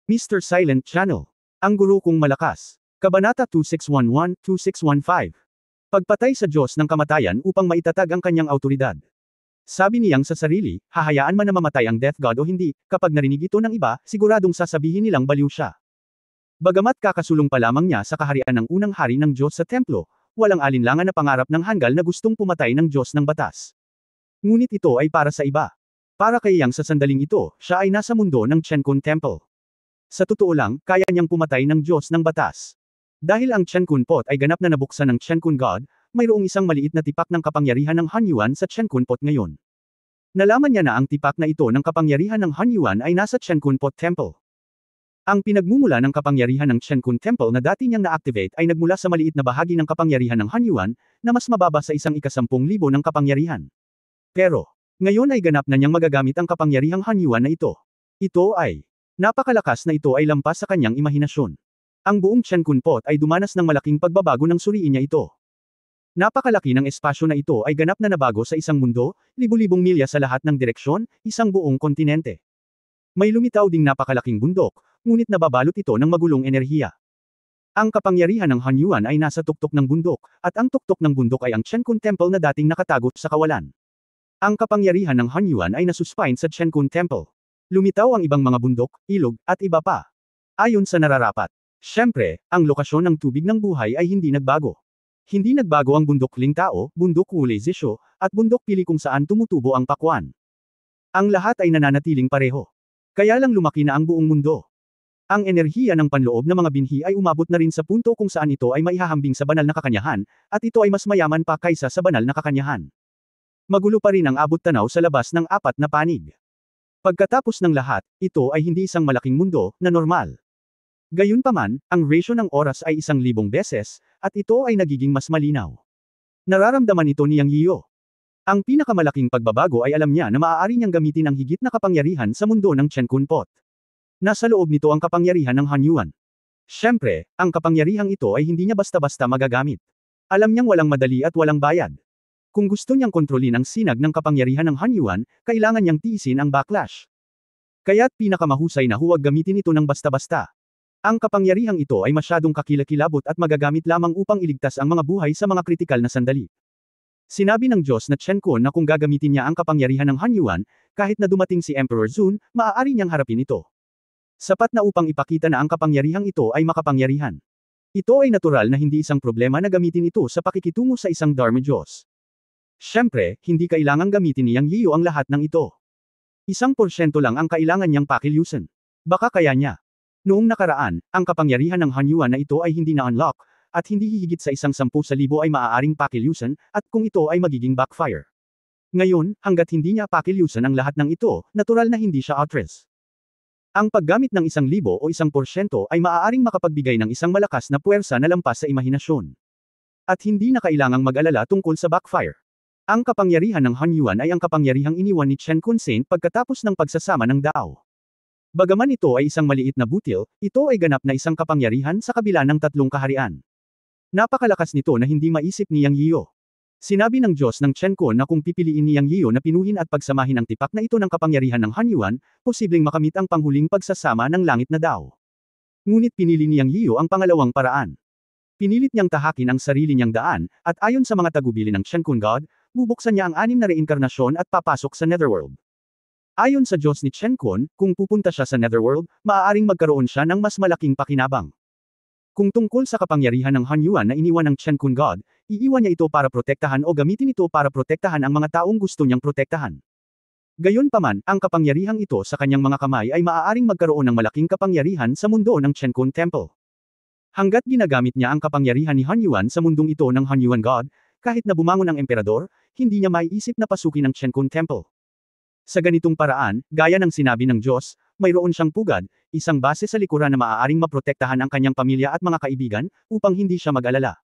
Mr. Silent Channel. Ang guro kong malakas. Kabanata 2611-2615. Pagpatay sa Diyos ng kamatayan upang maitatag ang kanyang awtoridad. Sabi niyang sa sarili, hahayaan man na mamatay ang Death God o hindi, kapag narinig ito ng iba, siguradong sasabihin nilang baliw siya. Bagamat kakasulong pa lamang niya sa kaharian ng unang hari ng Diyos sa templo, walang alinlangan na pangarap ng hanggal na gustong pumatay ng Diyos ng batas. Ngunit ito ay para sa iba. Para kay Yang sa sandaling ito, siya ay nasa mundo ng Chenkun Temple. Sa totoo lang, kaya niyang pumatay ng Diyos ng batas. Dahil ang Chenkun Pot ay ganap na nabuksan ng Chenkun God, mayroong isang maliit na tipak ng kapangyarihan ng Hanyuan sa Chenkun Pot ngayon. Nalaman niya na ang tipak na ito ng kapangyarihan ng Hanyuan ay nasa Chenkun Pot Temple. Ang pinagmumula ng kapangyarihan ng Chenkun Temple na dati niyang na-activate ay nagmula sa maliit na bahagi ng kapangyarihan ng Hanyuan, na mas mababa sa 1/10,000 ng kapangyarihan. Pero, ngayon ay ganap na niyang magagamit ang kapangyarihang Hanyuan na ito. Ito ay napakalakas na ito ay lampas sa kanyang imahinasyon. Ang buong Chenkun Pot ay dumanas ng malaking pagbabago nang suriin niya ito. Napakalaki ng espasyo na ito ay ganap na nabago sa isang mundo, libu-libong milya sa lahat ng direksyon, isang buong kontinente. May lumitaw ding napakalaking bundok, ngunit nababalot ito ng magulong enerhiya. Ang kapangyarihan ng Hanyuan ay nasa tuktok ng bundok, at ang tuktok ng bundok ay ang Chenkun Temple na dating nakatago sa kawalan. Ang kapangyarihan ng Hanyuan ay nasuspine sa Chenkun Temple. Lumitaw ang ibang mga bundok, ilog, at iba pa. Ayon sa nararapat. Siyempre, ang lokasyon ng tubig ng buhay ay hindi nagbago. Hindi nagbago ang bundok Lingtao, bundok Wulezisyo, at bundok Pili kung saan tumutubo ang pakwan. Ang lahat ay nananatiling pareho. Kaya lang lumaki na ang buong mundo. Ang enerhiya ng panloob na mga binhi ay umabot na rin sa punto kung saan ito ay maihahambing sa banal na kakanyahan, at ito ay mas mayaman pa kaysa sa banal na kakanyahan. Magulo pa rin ang abot tanaw sa labas ng 4 na panig. Pagkatapos ng lahat, ito ay hindi isang malaking mundo, na normal. Gayunpaman, ang ratio ng oras ay 1,000 beses, at ito ay nagiging mas malinaw. Nararamdaman ito ni Yang Yiyo. Ang pinakamalaking pagbabago ay alam niya na maaari niyang gamitin ang higit na kapangyarihan sa mundo ng Chenkun Pot. Nasa loob nito ang kapangyarihan ng Hanyuan. Siyempre, ang kapangyarihang ito ay hindi niya basta-basta magagamit. Alam niyang walang madali at walang bayad. Kung gusto niyang kontrolin ang sinag ng kapangyarihan ng Hanyuan, kailangan niyang tiisin ang backlash. Kaya't pinakamahusay na huwag gamitin ito ng basta-basta. Ang kapangyarihang ito ay masyadong kakilakilabot at magagamit lamang upang iligtas ang mga buhay sa mga kritikal na sandali. Sinabi ng Diyos na Chenkun na kung gagamitin niya ang kapangyarihan ng Hanyuan, kahit na dumating si Emperor Zun, maaari niyang harapin ito. Sapat na upang ipakita na ang kapangyarihang ito ay makapangyarihan. Ito ay natural na hindi isang problema na gamitin ito sa pakikitungo sa isang Dharma Diyos. Siyempre, hindi kailangang gamitin ni Yang Yiyo ang lahat ng ito. 1% lang ang kailangan niyang pakilusan. Baka kaya niya. Noong nakaraan, ang kapangyarihan ng Hanyuan na ito ay hindi na-unlock, at hindi hihigit sa 1/10,000 ay maaaring pakilusan, at kung ito ay magiging backfire. Ngayon, hanggat hindi niya pakilusan ang lahat ng ito, natural na hindi siya outrest. Ang paggamit ng 1,000 o 1% ay maaaring makapagbigay ng isang malakas na puwersa na lampas sa imahinasyon. At hindi na kailangang mag-alala tungkol sa backfire. Ang kapangyarihan ng Hanyuan ay ang kapangyarihang iniwan ni Chenkun Saint pagkatapos ng pagsasama ng Dao. Bagaman ito ay isang maliit na butil, ito ay ganap na isang kapangyarihan sa kabila ng 3 kaharian. Napakalakas nito na hindi maisip ni Yang Yiyo. Sinabi ng Diyos ng Chenkun na kung pipiliin ni Yang Yiyo na pinuhin at pagsamahin ang tipak na ito ng kapangyarihan ng Hanyuan, posibleng makamit ang panghuling pagsasama ng langit na Dao. Ngunit pinili ni Yang Yiyo ang pangalawang paraan. Pinilit niyang tahakin ang sarili niyang daan, at ayon sa mga tagubilin ng Chenkun God, bubuksan niya ang 6 na reinkarnasyon at papasok sa Netherworld. Ayon sa Diyos ni Chenkun, kung pupunta siya sa Netherworld, maaaring magkaroon siya ng mas malaking pakinabang. Kung tungkol sa kapangyarihan ng Hanyuan na iniwan ng Chenkun God, iiwan niya ito para protektahan o gamitin ito para protektahan ang mga taong gusto niyang protektahan. Gayunpaman, ang kapangyarihang ito sa kanyang mga kamay ay maaaring magkaroon ng malaking kapangyarihan sa mundo ng Chenkun Temple. Hanggat ginagamit niya ang kapangyarihan ni Hanyuan sa mundong ito ng Hanyuan God, kahit na bumangon ang emperador, hindi niya maiisip na pasukin ang Chenkun Temple. Sa ganitong paraan, gaya ng sinabi ng Diyos, mayroon siyang pugad, isang base sa likuran na maaaring maprotektahan ang kanyang pamilya at mga kaibigan, upang hindi siya mag-alala.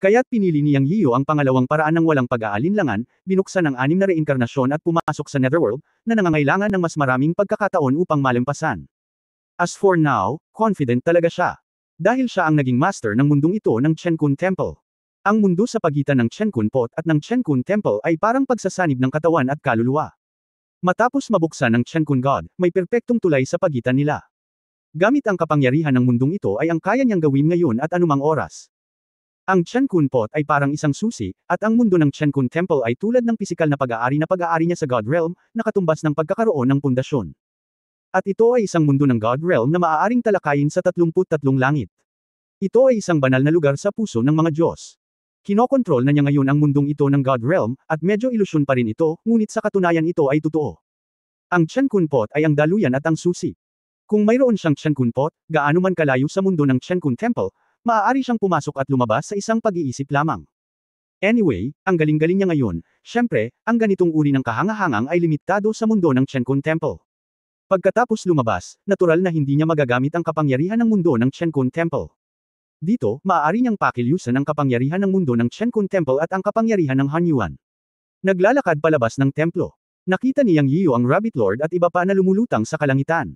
Kaya't pinili ni Yang Yiyo ang pangalawang paraan ng walang pag-aalinlangan, binuksan ang 6 na reinkarnasyon at pumasok sa Netherworld, na nangangailangan ng mas maraming pagkakataon upang malampasan. As for now, confident talaga siya. Dahil siya ang naging master ng mundong ito ng Chenkun Temple. Ang mundo sa pagitan ng Chenkun Pot at ng Chenkun Temple ay parang pagsasanib ng katawan at kaluluwa. Matapos mabuksan ng Chenkun God, may perpektong tulay sa pagitan nila. Gamit ang kapangyarihan ng mundong ito ay ang kaya niyang gawin ngayon at anumang oras. Ang Chen-kun Pot ay parang isang susi, at ang mundo ng Chen-kun Temple ay tulad ng pisikal na pag-aari niya sa God Realm, na katumbas ng pagkakaroon ng pundasyon. At ito ay isang mundo ng God Realm na maaaring talakayin sa 33 langit. Ito ay isang banal na lugar sa puso ng mga Diyos. Kinokontrol na niya ngayon ang mundong ito ng God Realm, at medyo ilusyon pa rin ito, ngunit sa katunayan ito ay totoo. Ang Chen-kun Pot ay ang daluyan at ang susi. Kung mayroon siyang Chen-kun Pot, gaano man kalayo sa mundo ng Chen-kun Temple, maaari siyang pumasok at lumabas sa isang pag-iisip lamang. Anyway, ang galing-galing niya ngayon, syempre, ang ganitong uri ng kahangahangang ay limitado sa mundo ng Chen-kun Temple. Pagkatapos lumabas, natural na hindi niya magagamit ang kapangyarihan ng mundo ng Chen-kun Temple. Dito, maaari niyang pakilyusan ang kapangyarihan ng mundo ng Chen-kun Temple at ang kapangyarihan ng Hanyuan. Naglalakad palabas ng templo. Nakita ni Yang Yiyu ang Rabbit Lord at iba pa na lumulutang sa kalangitan.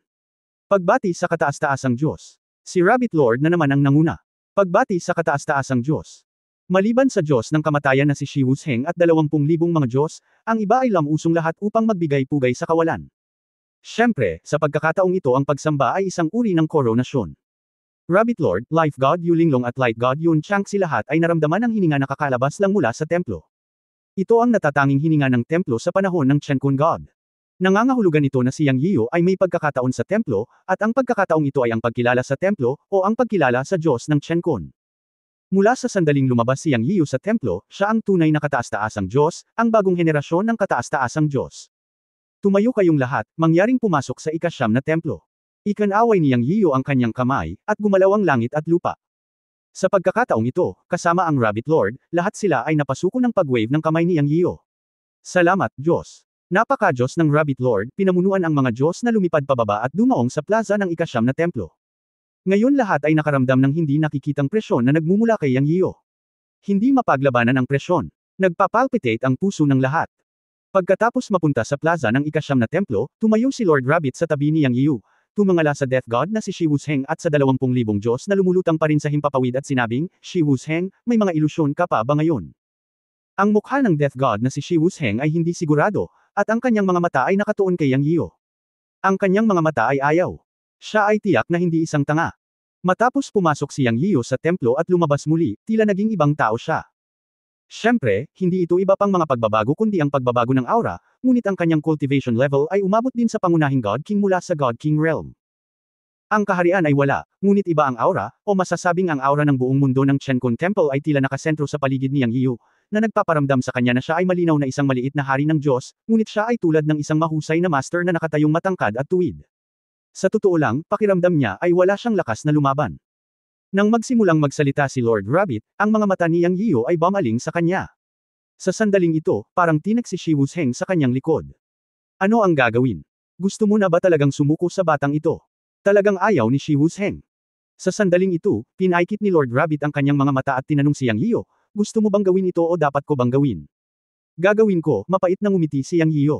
Pagbati sa kataas-taasang Diyos. Si Rabbit Lord na naman ang nanguna. Pagbati sa kataas-taasang Diyos. Maliban sa Diyos ng kamatayan na si Shi Wusheng at 20,000 mga Diyos, ang iba ay lamusong lahat upang magbigay-pugay sa kawalan. Siyempre, sa pagkakataong ito ang pagsamba ay isang uri ng koronasyon. Rabbit Lord, Life God Yu Linglong at Light God Yun Changxi lahat ay naramdaman ang hininga na kakalabas lang mula sa templo. Ito ang natatanging hininga ng templo sa panahon ng Chen-kun God. Nangangahulugan ito na si Yang Yiyu ay may pagkakataon sa templo, at ang pagkakataong ito ay ang pagkilala sa templo, o ang pagkilala sa Diyos ng Chen-kun. Mula sa sandaling lumabas si Yang Yiyu sa templo, siya ang tunay na kataas-taasang Diyos, ang bagong henerasyon ng kataas-taasang Diyos. Tumayo kayong lahat, mangyaring pumasok sa ika-9 na templo. Ikanaway ni Yang Yiyu ang kanyang kamay, at gumalaw ang langit at lupa. Sa pagkakataong ito, kasama ang Rabbit Lord, lahat sila ay napasuko ng pag-wave ng kamay ni Yang Yiyu. Salamat, Diyos. Napaka-Diyos ng Rabbit Lord, pinamunuan ang mga Diyos na lumipad pababa at dumaong sa plaza ng ika-9 na templo. Ngayon lahat ay nakaramdam ng hindi nakikitang presyon na nagmumula kay Yang Yiyu. Hindi mapaglabanan ang presyon. Nagpapalpitate ang puso ng lahat. Pagkatapos mapunta sa plaza ng ika-9 na templo, tumayo si Lord Rabbit sa tabi ni Yang Yiyu. Tumangala sa Death God na si Shi Wusheng at sa 20,000 Diyos na lumulutang pa rin sa himpapawid at sinabing, Shi Wusheng, may mga ilusyon ka pa ba ngayon? Ang mukha ng Death God na si Shi Wusheng ay hindi sigurado, at ang kanyang mga mata ay nakatuon kay Yang Yiyu. Ang kanyang mga mata ay ayaw. Siya ay tiyak na hindi isang tanga. Matapos pumasok si Yang Yiyu sa templo at lumabas muli, tila naging ibang tao siya. Siyempre, hindi ito iba pang mga pagbabago kundi ang pagbabago ng aura, ngunit ang kanyang cultivation level ay umabot din sa pangunahing God King mula sa God King realm. Ang kaharian ay wala, ngunit iba ang aura, o masasabing ang aura ng buong mundo ng Chen-kun Temple ay tila nakasentro sa paligid ni Yang Yiyu, na nagpaparamdam sa kanya na siya ay malinaw na isang maliit na hari ng Diyos, ngunit siya ay tulad ng isang mahusay na master na nakatayong matangkad at tuwid. Sa totoo lang, pakiramdam niya ay wala siyang lakas na lumaban. Nang magsimulang magsalita si Lord Rabbit, ang mga mata ni Yang Yiyu ay bumaling sa kanya. Sa sandaling ito, parang tinak si Shi Wusheng sa kanyang likod. Ano ang gagawin? Gusto mo na ba talagang sumuko sa batang ito? Talagang ayaw ni Shi Wusheng. Sa sandaling ito, pinaikit ni Lord Rabbit ang kanyang mga mata at tinanong si Yang Yiyu, gusto mo bang gawin ito o dapat ko bang gawin? Gagawin ko, mapait na ngumiti si Yang Yiyu.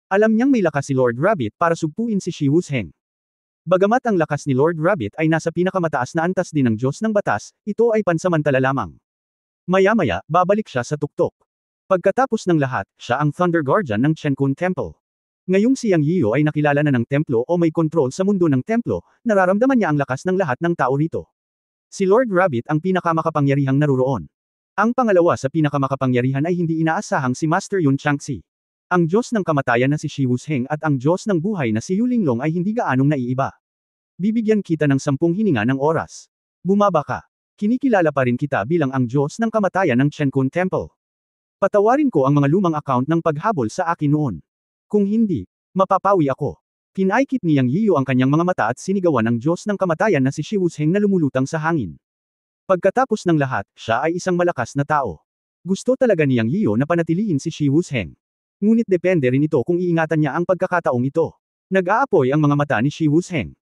Alam niyang may lakas si Lord Rabbit para sugpuin si Shi Wusheng. Bagamat ang lakas ni Lord Rabbit ay nasa pinakamataas na antas din ng Diyos ng batas, ito ay pansamantala lamang. Maya-maya, babalik siya sa tuktok. Pagkatapos ng lahat, siya ang Thunder Guardian ng Chen-kun Temple. Ngayong si Yang Yiyu ay nakilala na ng templo o may kontrol sa mundo ng templo, nararamdaman niya ang lakas ng lahat ng tao rito. Si Lord Rabbit ang pinakamakapangyarihang naruroon. Ang pangalawa sa pinakamakapangyarihan ay hindi inaasahang si Master Yun Changxi. Ang Diyos ng kamatayan na si Shi Wusheng at ang Diyos ng buhay na si Yu Linglong ay hindi gaanong naiiba. Bibigyan kita ng 10 hininga ng oras. Bumaba ka. Kinikilala pa rin kita bilang ang Diyos ng kamatayan ng Chen-kun Temple. Patawarin ko ang mga lumang account ng paghabol sa akin noon. Kung hindi, mapapawi ako. Pinaikit ni Yang Yiyu ang kanyang mga mata at sinigawan ng Diyos ng kamatayan na si Shi Wusheng na lumulutang sa hangin. Pagkatapos ng lahat, siya ay isang malakas na tao. Gusto talaga ni Yang Yiyu na panatilihin si Shi Wusheng. Ngunit depende rin ito kung iingatan niya ang pagkakataong ito. Nag-aapoy ang mga mata ni Shi Wusheng.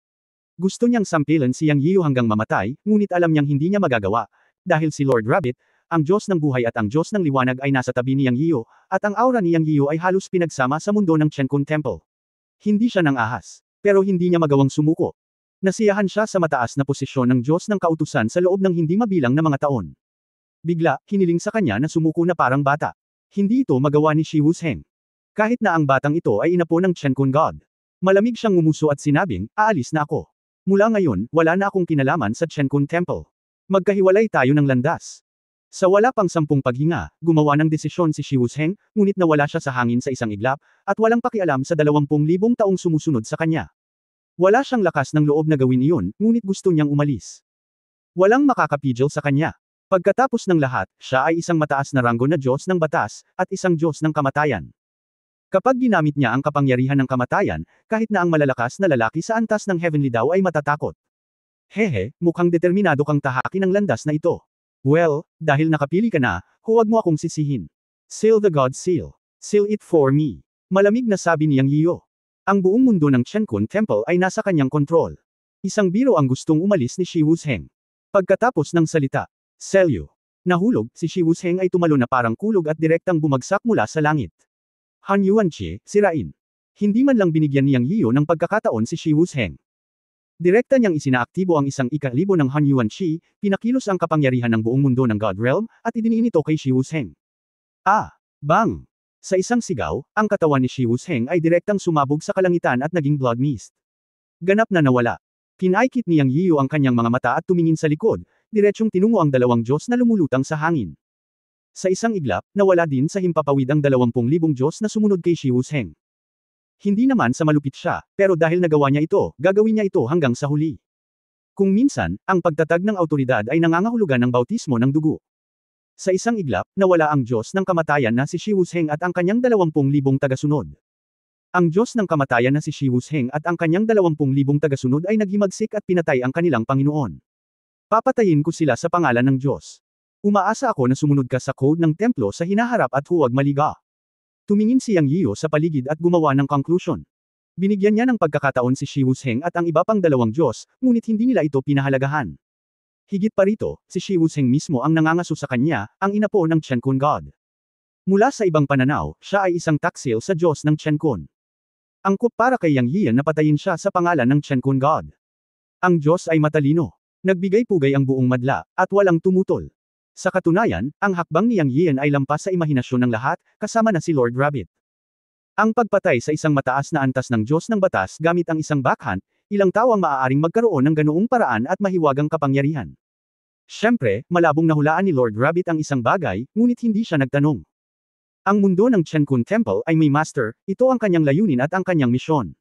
Gusto niyang sampilan si Yang Yiyu hanggang mamatay, ngunit alam niyang hindi niya magagawa, dahil si Lord Rabbit, ang Diyos ng buhay at ang Diyos ng liwanag ay nasa tabi ni Yang Yiyu, at ang aura ni Yang Yiyu ay halos pinagsama sa mundo ng Chen-kun Temple. Hindi siya nang ahas, pero hindi niya magawang sumuko. Nasiyahan siya sa mataas na posisyon ng Diyos ng kautusan sa loob ng hindi mabilang na mga taon. Bigla, hiniling sa kanya na sumuko na parang bata. Hindi ito magawa ni Shi Wusheng. Kahit na ang batang ito ay inapo ng Chen-kun God. Malamig siyang ngumuso at sinabing, aalis na ako. Mula ngayon, wala na akong kinalaman sa Chenkun Temple. Magkahiwalay tayo ng landas. Sa wala pang 10 paghinga, gumawa ng desisyon si Shi Wusheng, ngunit nawala siya sa hangin sa isang iglap, at walang pakialam sa 20,000 taong sumusunod sa kanya. Wala siyang lakas ng loob na gawin iyon, ngunit gusto niyang umalis. Walang makakapigil sa kanya. Pagkatapos ng lahat, siya ay isang mataas na ranggo na Diyos ng batas, at isang Diyos ng kamatayan. Kapag ginamit niya ang kapangyarihan ng kamatayan, kahit na ang malalakas na lalaki sa antas ng Heavenly daw ay matatakot. Hehe, mukhang determinado kang tahakin ang landas na ito. Well, dahil nakapili ka na, huwag mo akong sisihin. Seal the God Seal. Seal it for me. Malamig na sabi niyang Yiyo. Ang buong mundo ng Chenkun Temple ay nasa kanyang kontrol. Isang biro ang gustong umalis ni Shi Wusheng. Pagkatapos ng salita, Selyo. Nahulog, si Shi Wusheng ay tumalo na parang kulog at direktang bumagsak mula sa langit. Han Yuanqi, sirain. Hindi man lang binigyan niyang Yiyo ng pagkakataon si Shi Wusheng. Direkta niyang isinaaktibo ang isang ika-libo ng Han Yuanqi, pinakilos ang kapangyarihan ng buong mundo ng God Realm, at idiniin ito kay Shi Wusheng. Bang! Sa isang sigaw, ang katawan ni Shi Wusheng ay direktang sumabog sa kalangitan at naging blood mist. Ganap na nawala. Pinaikit niyang Yiyo ang kanyang mga mata at tumingin sa likod, diretsyong tinungo ang 2 Diyos na lumulutang sa hangin. Sa isang iglap, nawala din sa himpapawid ang 20,000 Diyos na sumunod kay Shi Wusheng. Hindi naman sa malupit siya, pero dahil nagawa niya ito, gagawin niya ito hanggang sa huli. Kung minsan, ang pagtatag ng awtoridad ay nangangahulugan ng bautismo ng dugo. Sa isang iglap, nawala ang Diyos ng kamatayan na si Shi Wusheng at ang kanyang 20,000 tagasunod. Ang Diyos ng kamatayan na si Shi Wusheng at ang kanyang 20,000 tagasunod ay naghimagsik at pinatay ang kanilang Panginoon. Papatayin ko sila sa pangalan ng Diyos. Umaasa ako na sumunod ka sa code ng templo sa hinaharap at huwag maliga. Tumingin si Yang Yiyo sa paligid at gumawa ng conclusion. Binigyan niya ng pagkakataon si Shi Wusheng at ang iba pang 2 Diyos, ngunit hindi nila ito pinahalagahan. Higit pa rito, si Shi Wusheng mismo ang nangangaso sa kanya, ang inapo ng Chenkun God. Mula sa ibang pananaw, siya ay isang taksil sa Diyos ng Chenkun. Angkop para kay Yang Yiyan na patayin siya sa pangalan ng Chenkun God. Ang Diyos ay matalino. Nagbigay-pugay ang buong madla, at walang tumutol. Sa katunayan, ang hakbang ni Yang Yiyan ay lampas sa imahinasyon ng lahat, kasama na si Lord Rabbit. Ang pagpatay sa isang mataas na antas ng Diyos ng batas gamit ang isang backhand, ilang tao ang maaaring magkaroon ng ganoong paraan at mahiwagang kapangyarihan. Siyempre, malabong nahulaan ni Lord Rabbit ang isang bagay, ngunit hindi siya nagtanong. Ang mundo ng Chenkun Temple ay may master, ito ang kanyang layunin at ang kanyang misyon.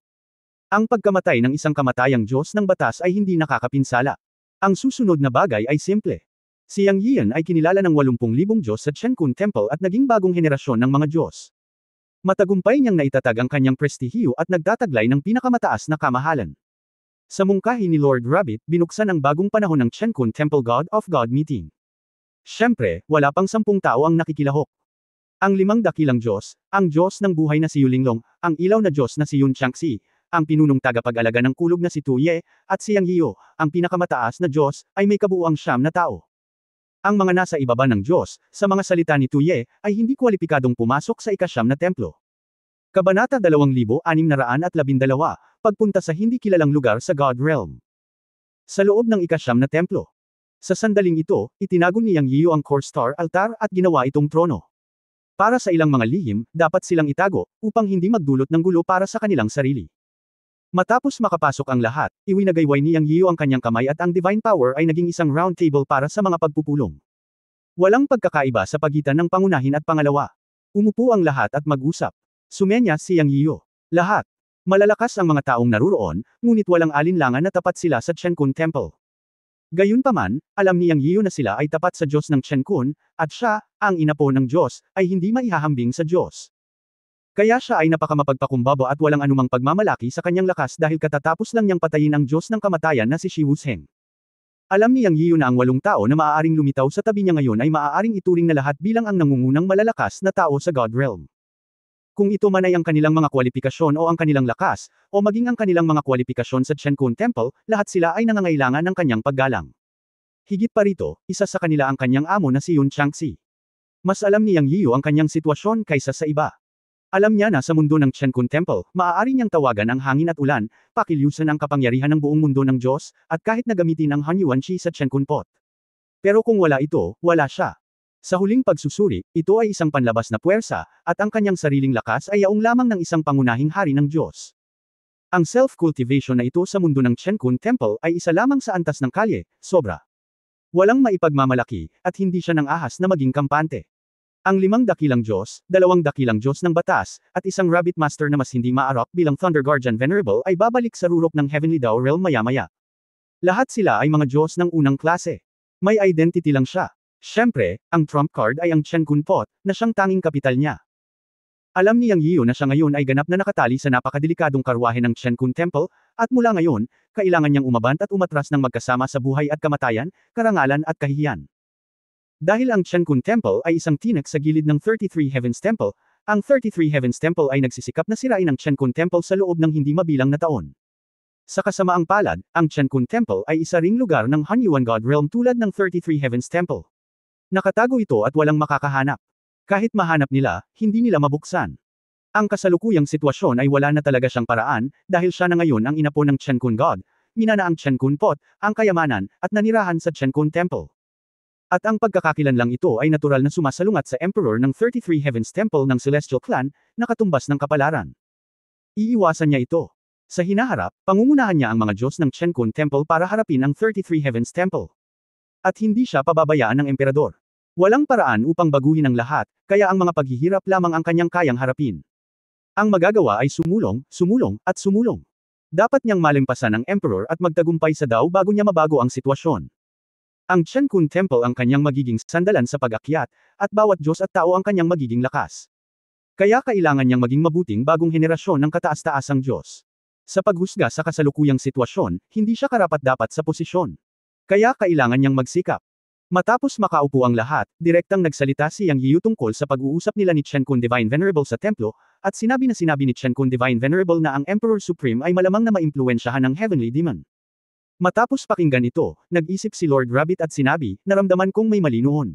Ang pagkamatay ng isang kamatayang Diyos ng batas ay hindi nakakapinsala. Ang susunod na bagay ay simple. Si Yang Yiyan ay kinilala ng 80,000 Diyos sa Chenkun Temple at naging bagong henerasyon ng mga Diyos. Matagumpay niyang naitatag ang kanyang prestihiyo at nagtataglay ng pinakamataas na kamahalan. Sa mungkahi ni Lord Rabbit, binuksan ang bagong panahon ng Chenkun Temple God of God meeting. Siyempre, wala pang 10 tao ang nakikilahok. Ang 5 dakilang Diyos, ang Diyos ng buhay na si Yulinglong, ang ilaw na Diyos na si Yun Changxi, ang pinunong tagapag-alaga ng kulog na si Tu Ye, at si Yang Yiyo, ang pinakamataas na Diyos, ay may kabuuang 9 na tao. Ang mga nasa ibaba ng Diyos, sa mga salita ni Tu Ye, ay hindi kwalipikadong pumasok sa ika-9 na templo. Kabanata 2612, pagpunta sa hindi kilalang lugar sa God Realm. Sa loob ng ika-9 na templo. Sa sandaling ito, itinago ni Yang Yiyo ang core star altar at ginawa itong trono. Para sa ilang mga lihim, dapat silang itago, upang hindi magdulot ng gulo para sa kanilang sarili. Matapos makapasok ang lahat, iwinagayway ni Yang Yiyo ang kanyang kamay at ang divine power ay naging isang round table para sa mga pagpupulong. Walang pagkakaiba sa pagitan ng pangunahin at pangalawa. Umupo ang lahat at mag-usap. Sumenya si Yang Yiyo. Lahat. Malalakas ang mga taong naruroon, ngunit walang alinlangan na tapat sila sa Chenkun Temple. Gayunpaman, alam ni Yang Yiyo na sila ay tapat sa Diyos ng Chenkun, at siya, ang inapo ng Diyos, ay hindi maihahambing sa Diyos. Kaya siya ay napakamapagpakumbaba at walang anumang pagmamalaki sa kanyang lakas dahil katatapos lang niyang patayin ang Diyos ng kamatayan na si Shi Wusheng. Alam ni Yang Yiyo na ang 8 tao na maaaring lumitaw sa tabi niya ngayon ay maaaring ituring na lahat bilang ang nangungunang malalakas na tao sa God Realm. Kung ito man ay ang kanilang mga kwalipikasyon o ang kanilang lakas, o maging ang kanilang mga kwalipikasyon sa Chenkun Temple, lahat sila ay nangangailangan ng kanyang paggalang. Higit pa rito, isa sa kanila ang kanyang amo na si Yun Changxi. Mas alam ni Yang Yiyo ang kanyang sitwasyon kaysa sa iba. Alam niya na sa mundo ng Chenkun Temple, maaari niyang tawagan ang hangin at ulan, pakilusan ang kapangyarihan ng buong mundo ng Diyos, at kahit na gamitin ang Han Yuanqi sa Chenkun Pot. Pero kung wala ito, wala siya. Sa huling pagsusuri, ito ay isang panlabas na puwersa, at ang kanyang sariling lakas ay yaong lamang ng isang pangunahing hari ng Diyos. Ang self-cultivation na ito sa mundo ng Chenkun Temple ay isa lamang sa antas ng kalye, sobra. Walang maipagmamalaki, at hindi siya nang ahas na maging kampante. Ang 5 dakilang Diyos, 2 dakilang Diyos ng batas, at isang Rabbit Master na mas hindi maarok bilang Thunder Guardian Venerable ay babalik sa rurok ng Heavenly Dao Realm maya-maya. Lahat sila ay mga Diyos ng unang klase. May identity lang siya. Siyempre, ang trump card ay ang Chenkun Pot, na siyang tanging kapital niya. Alam ni Yang Yiyo na siya ngayon ay ganap na nakatali sa napakadelikadong karwahe ng Chenkun Temple, at mula ngayon, kailangan niyang umabant at umatras ng magkasama sa buhay at kamatayan, karangalan at kahihiyan. Dahil ang Chenkun Temple ay isang tinek sa gilid ng 33 Heavens Temple, ang 33 Heavens Temple ay nagsisikap na sirain ang Chenkun Temple sa loob ng hindi mabilang na taon. Sa kasamaang palad, ang Chenkun Temple ay isa ring lugar ng Hanyuan God Realm tulad ng 33 Heavens Temple. Nakatago ito at walang makakahanap. Kahit mahanap nila, hindi nila mabuksan. Ang kasalukuyang sitwasyon ay wala na talaga siyang paraan, dahil siya na ngayon ang inapo ng Chenkun God, minana ang Chenkun Pot, ang kayamanan, at nanirahan sa Chenkun Temple. At ang pagkakakilanlang ito ay natural na sumasalungat sa Emperor ng 33 Heavens Temple ng Celestial Clan, na katumbas ng kapalaran. Iiwasan niya ito. Sa hinaharap, pangungunahan niya ang mga Diyos ng Chenkun Temple para harapin ang 33 Heavens Temple. At hindi siya pababayaan ng Emperador. Walang paraan upang baguhin ang lahat, kaya ang mga paghihirap lamang ang kanyang kayang harapin. Ang magagawa ay sumulong, sumulong, at sumulong. Dapat niyang malimpasan ang Emperor at magtagumpay sa Dao bago niya mabago ang sitwasyon. Ang Chenkun Temple ang kanyang magiging sandalan sa pag-akyat, at bawat Diyos at tao ang kanyang magiging lakas. Kaya kailangan niyang maging mabuting bagong henerasyon ng kataas-taasang Diyos. Sa paghusga sa kasalukuyang sitwasyon, hindi siya karapat-dapat sa posisyon. Kaya kailangan niyang magsikap. Matapos makaupo ang lahat, direktang nagsalita si Yang Yiyu tungkol sa pag-uusap nila ni Chenkun Divine Venerable sa templo, at sinabi ni Chenkun Divine Venerable na ang Emperor Supreme ay malamang na maimpluwensyahan ng Heavenly Demon. Matapos pakinggan ito, nag-isip si Lord Rabbit at sinabi, naramdaman kong may mali noon.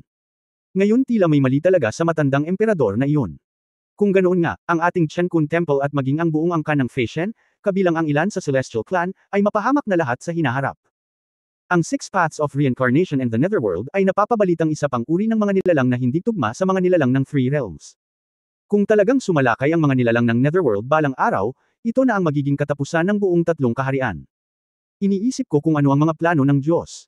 Ngayon tila may mali talaga sa matandang emperador na iyon. Kung ganoon nga, ang ating Chenkun Temple at maging ang buong angkan ng Feishen, kabilang ang ilan sa Celestial Clan, ay mapahamak na lahat sa hinaharap. Ang Six Paths of Reincarnation and the Netherworld ay napapabalitang isa pang uri ng mga nilalang na hindi tugma sa mga nilalang ng Three Realms. Kung talagang sumalakay ang mga nilalang ng Netherworld balang araw, ito na ang magiging katapusan ng buong tatlong kaharian. Iniisip ko kung ano ang mga plano ng Diyos.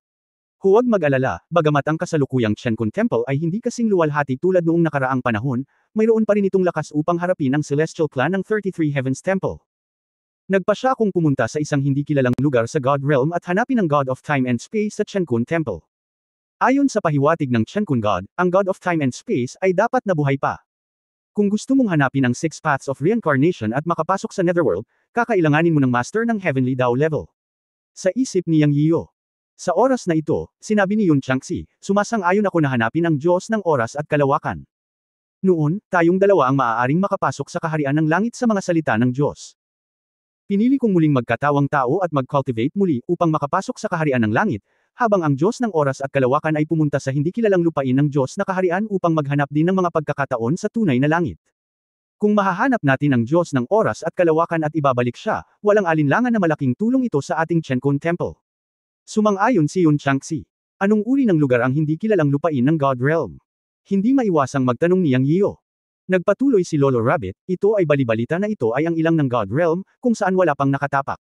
Huwag mag-alala, bagamat ang kasalukuyang Chenkun Temple ay hindi kasing luwalhati tulad noong nakaraang panahon, mayroon pa rin itong lakas upang harapin ang Celestial Clan ng 33 Heavens Temple. Nagpa siya akong pumunta sa isang hindi kilalang lugar sa God Realm at hanapin ang God of Time and Space sa Chenkun Temple. Ayon sa pahiwatig ng Chenkun God, ang God of Time and Space ay dapat na buhay pa. Kung gusto mong hanapin ang Six Paths of Reincarnation at makapasok sa Netherworld, kakailanganin mo ng Master ng Heavenly Dao level. Sa isip ni Yang Yiyo. Sa oras na ito, sinabi ni Yun Changxi, sumasang-ayon ako na hanapin ang Diyos ng oras at kalawakan. Noon, tayong dalawa ang maaaring makapasok sa kaharian ng langit sa mga salita ng Diyos. Pinili kong muling magkatawang tao at mag-cultivate muli upang makapasok sa kaharian ng langit, habang ang Diyos ng oras at kalawakan ay pumunta sa hindi kilalang lupain ng Diyos na kaharian upang maghanap din ng mga pagkakataon sa tunay na langit. Kung mahahanap natin ang Diyos ng oras at kalawakan at ibabalik siya, walang alinlangan na malaking tulong ito sa ating Chenkun Temple. Sumang-ayon si Yun Changxi. Anong uri ng lugar ang hindi kilalang lupain ng God Realm? Hindi maiwasang magtanong ni Yang Yiyo. Nagpatuloy si Lolo Rabbit, ito ay balibalita na ito ay ang ilang ng God Realm, kung saan wala pang nakatapak.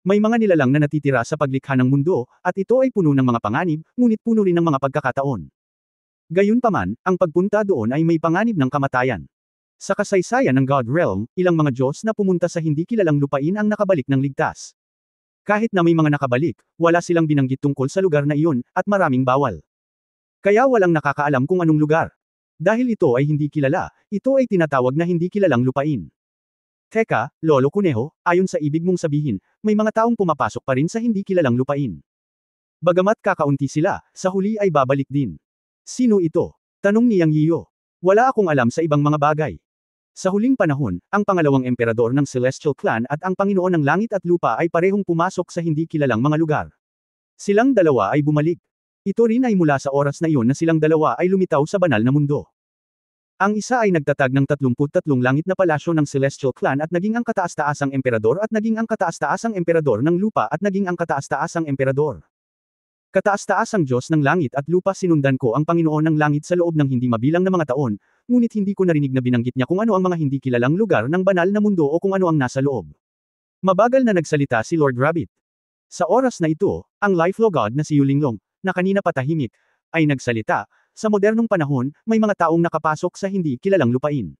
May mga nilalang na natitira sa paglikha ng mundo, at ito ay puno ng mga panganib, ngunit puno rin ng mga pagkakataon. Gayunpaman, ang pagpunta doon ay may panganib ng kamatayan. Sa kasaysayan ng God Realm, ilang mga Diyos na pumunta sa hindi kilalang lupain ang nakabalik ng ligtas. Kahit na may mga nakabalik, wala silang binanggit tungkol sa lugar na iyon, at maraming bawal. Kaya walang nakakaalam kung anong lugar. Dahil ito ay hindi kilala, ito ay tinatawag na hindi kilalang lupain. Teka, Lolo Kuneho, ayon sa ibig mong sabihin, may mga taong pumapasok pa rin sa hindi kilalang lupain. Bagamat kakaunti sila, sa huli ay babalik din. Sino ito? Tanong ni Yang Yiyo. Wala akong alam sa ibang mga bagay. Sa huling panahon, ang pangalawang emperador ng Celestial Clan at ang Panginoon ng Langit at Lupa ay parehong pumasok sa hindi kilalang mga lugar. Silang dalawa ay bumalik. Ito rin ay mula sa oras na iyon na silang dalawa ay lumitaw sa banal na mundo. Ang isa ay nagtatag ng 33 langit na palasyo ng Celestial Clan at naging ang kataas-taasang emperador at naging ang kataas-taasang emperador ng lupa at naging ang kataas-taasang emperador. Kataas-taasang Diyos ng langit at lupa, sinundan ko ang Panginoon ng langit sa loob ng hindi mabilang na mga taon, ngunit hindi ko narinig na binanggit niya kung ano ang mga hindi kilalang lugar ng banal na mundo o kung ano ang nasa loob. Mabagal na nagsalita si Lord Rabbit. Sa oras na ito, ang life law god na si Yulinglong, na kanina patahimik, ay nagsalita. Sa modernong panahon, may mga taong nakapasok sa hindi kilalang lupain.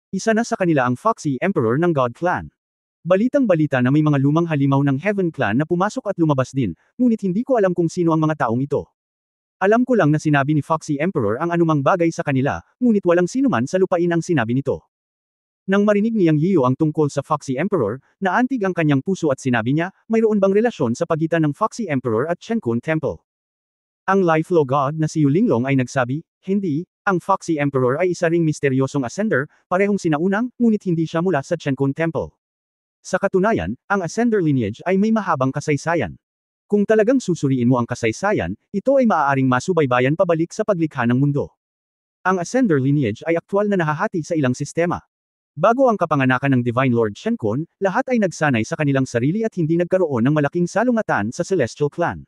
Isa na sa kanila ang Foxy Emperor ng God Clan. Balitang-balita na may mga lumang halimaw ng Heaven Clan na pumasok at lumabas din, ngunit hindi ko alam kung sino ang mga taong ito. Alam ko lang na sinabi ni Foxy Emperor ang anumang bagay sa kanila, ngunit walang sinuman sa lupain ang sinabi nito. Nang marinig ni Yang Yiyo ang tungkol sa Foxy Emperor, naantig ang kanyang puso at sinabi niya, mayroon bang relasyon sa pagitan ng Foxy Emperor at Chenkun Temple? Ang life law god na si Yulinglong ay nagsabi, hindi, ang Foxy Emperor ay isa ring misteryosong ascender, parehong sinaunang, ngunit hindi siya mula sa Chenkun Temple. Sa katunayan, ang ascender lineage ay may mahabang kasaysayan. Kung talagang susuriin mo ang kasaysayan, ito ay maaaring masubaybayan pabalik sa paglikha ng mundo. Ang ascender lineage ay aktwal na nahahati sa ilang sistema. Bago ang kapanganakan ng Divine Lord Chenkun, lahat ay nagsanay sa kanilang sarili at hindi nagkaroon ng malaking salungatan sa Celestial Clan.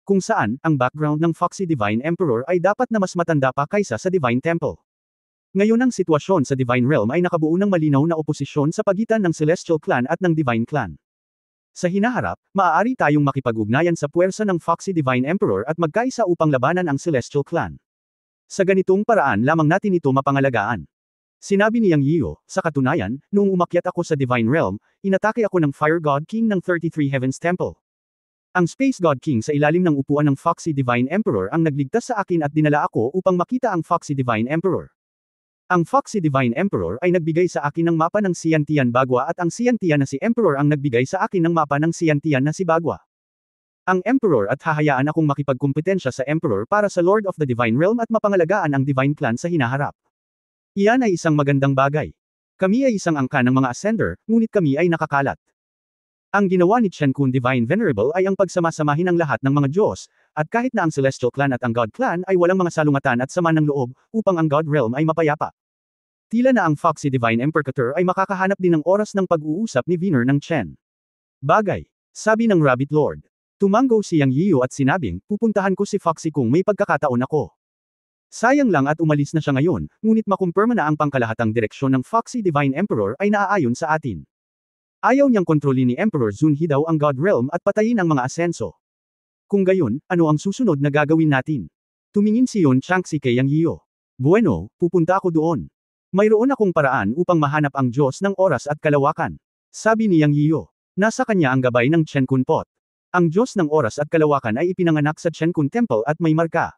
Kung saan, ang background ng Foxy Divine Emperor ay dapat na mas matanda pa kaysa sa Divine Temple. Ngayon ang sitwasyon sa Divine Realm ay nakabuo ng malinaw na oposisyon sa pagitan ng Celestial Clan at ng Divine Clan. Sa hinaharap, maaari tayong makipag-ugnayan sa puwersa ng Foxy Divine Emperor at magkaisa upang labanan ang Celestial Clan. Sa ganitong paraan lamang natin ito mapangalagaan. Sinabi ni Yang Yiyo, sa katunayan, noong umakyat ako sa Divine Realm, inatake ako ng Fire God King ng 33 Heavens Temple. Ang Space God King sa ilalim ng upuan ng Foxy Divine Emperor ang nagligtas sa akin at dinala ako upang makita ang Foxy Divine Emperor. Ang Foxy Divine Emperor ay nagbigay sa akin ng mapa ng Siantian Bagua at ang Siantian na si Emperor ang nagbigay sa akin ng mapa ng Siantian na si Bagua. Ang Emperor at hahayaan akong makipagkumpetensya sa Emperor para sa Lord of the Divine Realm at mapangalagaan ang Divine Clan sa hinaharap. Iyan ay isang magandang bagay. Kami ay isang angka ng mga ascender, ngunit kami ay nakakalat. Ang ginawa ni Chenkun Divine Venerable ay ang pagsamasamahin ang lahat ng mga Diyos, at kahit na ang Celestial Clan at ang God Clan ay walang mga salungatan at sama ng loob, upang ang God Realm ay mapayapa. Tila na ang Foxy Divine Emperor ay makakahanap din ng oras ng pag-uusap ni Vener ng Chen. Bagay, sabi ng Rabbit Lord. Tumango si Yang Yiyo at sinabing, pupuntahan ko si Foxy kung may pagkakataon ako. Sayang lang at umalis na siya ngayon, ngunit makumpirma na ang pangkalahatang direksyon ng Foxy Divine Emperor ay naaayon sa atin. Ayaw niyang kontrolin ni Emperor Zunhe daw ang God Realm at patayin ang mga asenso. Kung gayon, ano ang susunod na gagawin natin? Tumingin si Yon Changxi kay Yang Yiyo. Bueno, pupunta ako doon. Mayroon akong paraan upang mahanap ang Diyos ng oras at kalawakan. Sabi ni Yang Yiyo. Nasa kanya ang gabay ng Chenkun Pot. Ang Diyos ng oras at kalawakan ay ipinanganak sa Chenkun Temple at may marka.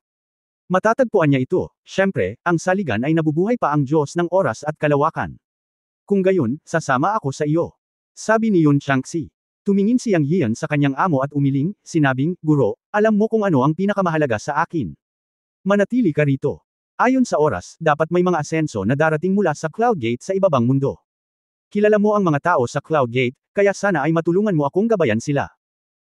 Matatagpuan niya ito, syempre, ang saligan ay nabubuhay pa ang Diyos ng oras at kalawakan. Kung gayon, sasama ako sa iyo. Sabi ni Yon Changxi. Tumingin si Yang Yiyan sa kanyang amo at umiling, sinabing, Guro, alam mo kung ano ang pinakamahalaga sa akin. Manatili ka rito. Ayon sa oras, dapat may mga asenso na darating mula sa Cloud Gate sa ibabang mundo. Kilala mo ang mga tao sa Cloud Gate, kaya sana ay matulungan mo akong gabayan sila.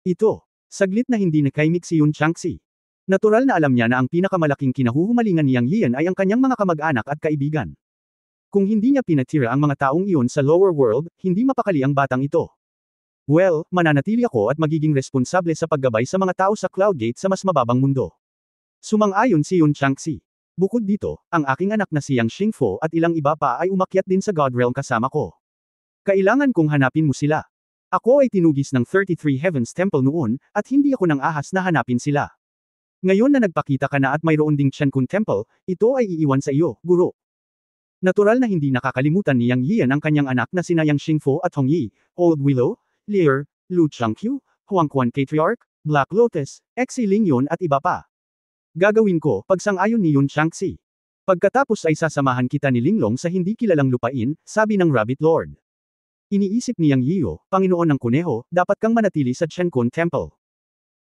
Ito. Saglit na hindi nakaimik si Yon Changxi. Natural na alam niya na ang pinakamalaking kinahuhumalingan ni Yang Yiyan ay ang kanyang mga kamag-anak at kaibigan. Kung hindi niya pinatira ang mga taong iyon sa lower world, hindi mapakali ang batang ito. Well, mananatili ako at magiging responsable sa paggabay sa mga tao sa Cloud Gate sa mas mababang mundo. Sumang-ayon si Yon Changxi. Bukod dito, ang aking anak na si Yang Xingfo at ilang iba pa ay umakyat din sa God Realm kasama ko. Kailangan kong hanapin mo sila. Ako ay tinugis ng 33 Heavens Temple noon, at hindi ako nang ahas na hanapin sila. Ngayon na nagpakita ka na at mayroon ding Chenkun Temple, ito ay iiwan sa iyo, Guro. Natural na hindi nakakalimutan ni Yang Yiyan ang kanyang anak na sina Yang Xingfo at Hong Yi, Old Willow, Lear, Lu Changqiu, Huangquan Patriarch, Black Lotus, Xi Lingyun at iba pa. Gagawin ko, pagsang-ayon ni Yon Changxi. Pagkatapos ay sasamahan kita ni Linglong sa hindi kilalang lupain, sabi ng Rabbit Lord. Iniisip ni Yang Yiyo, Panginoon ng Kuneho, dapat kang manatili sa Chenkun Temple.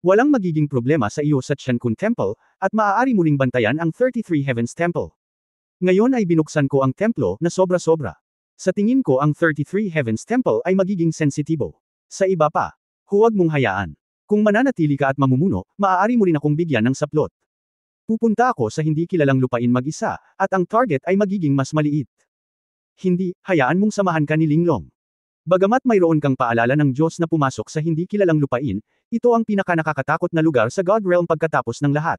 Walang magiging problema sa iyo sa Chenkun Temple, at maaari mo ring bantayan ang 33 Heavens Temple. Ngayon ay binuksan ko ang templo na sobra-sobra. Sa tingin ko ang 33 Heavens Temple ay magiging sensitibo. Sa iba pa, huwag mong hayaan. Kung mananatili ka at mamumuno, maaari mo rin akong bigyan ng saplot. Pupunta ako sa hindi kilalang lupain mag-isa, at ang target ay magiging mas maliit. Hindi, hayaan mong samahan ka ni Linglong. Bagamat mayroon kang paalala ng Diyos na pumasok sa hindi kilalang lupain, ito ang pinakanakakatakot na lugar sa God Realm pagkatapos ng lahat.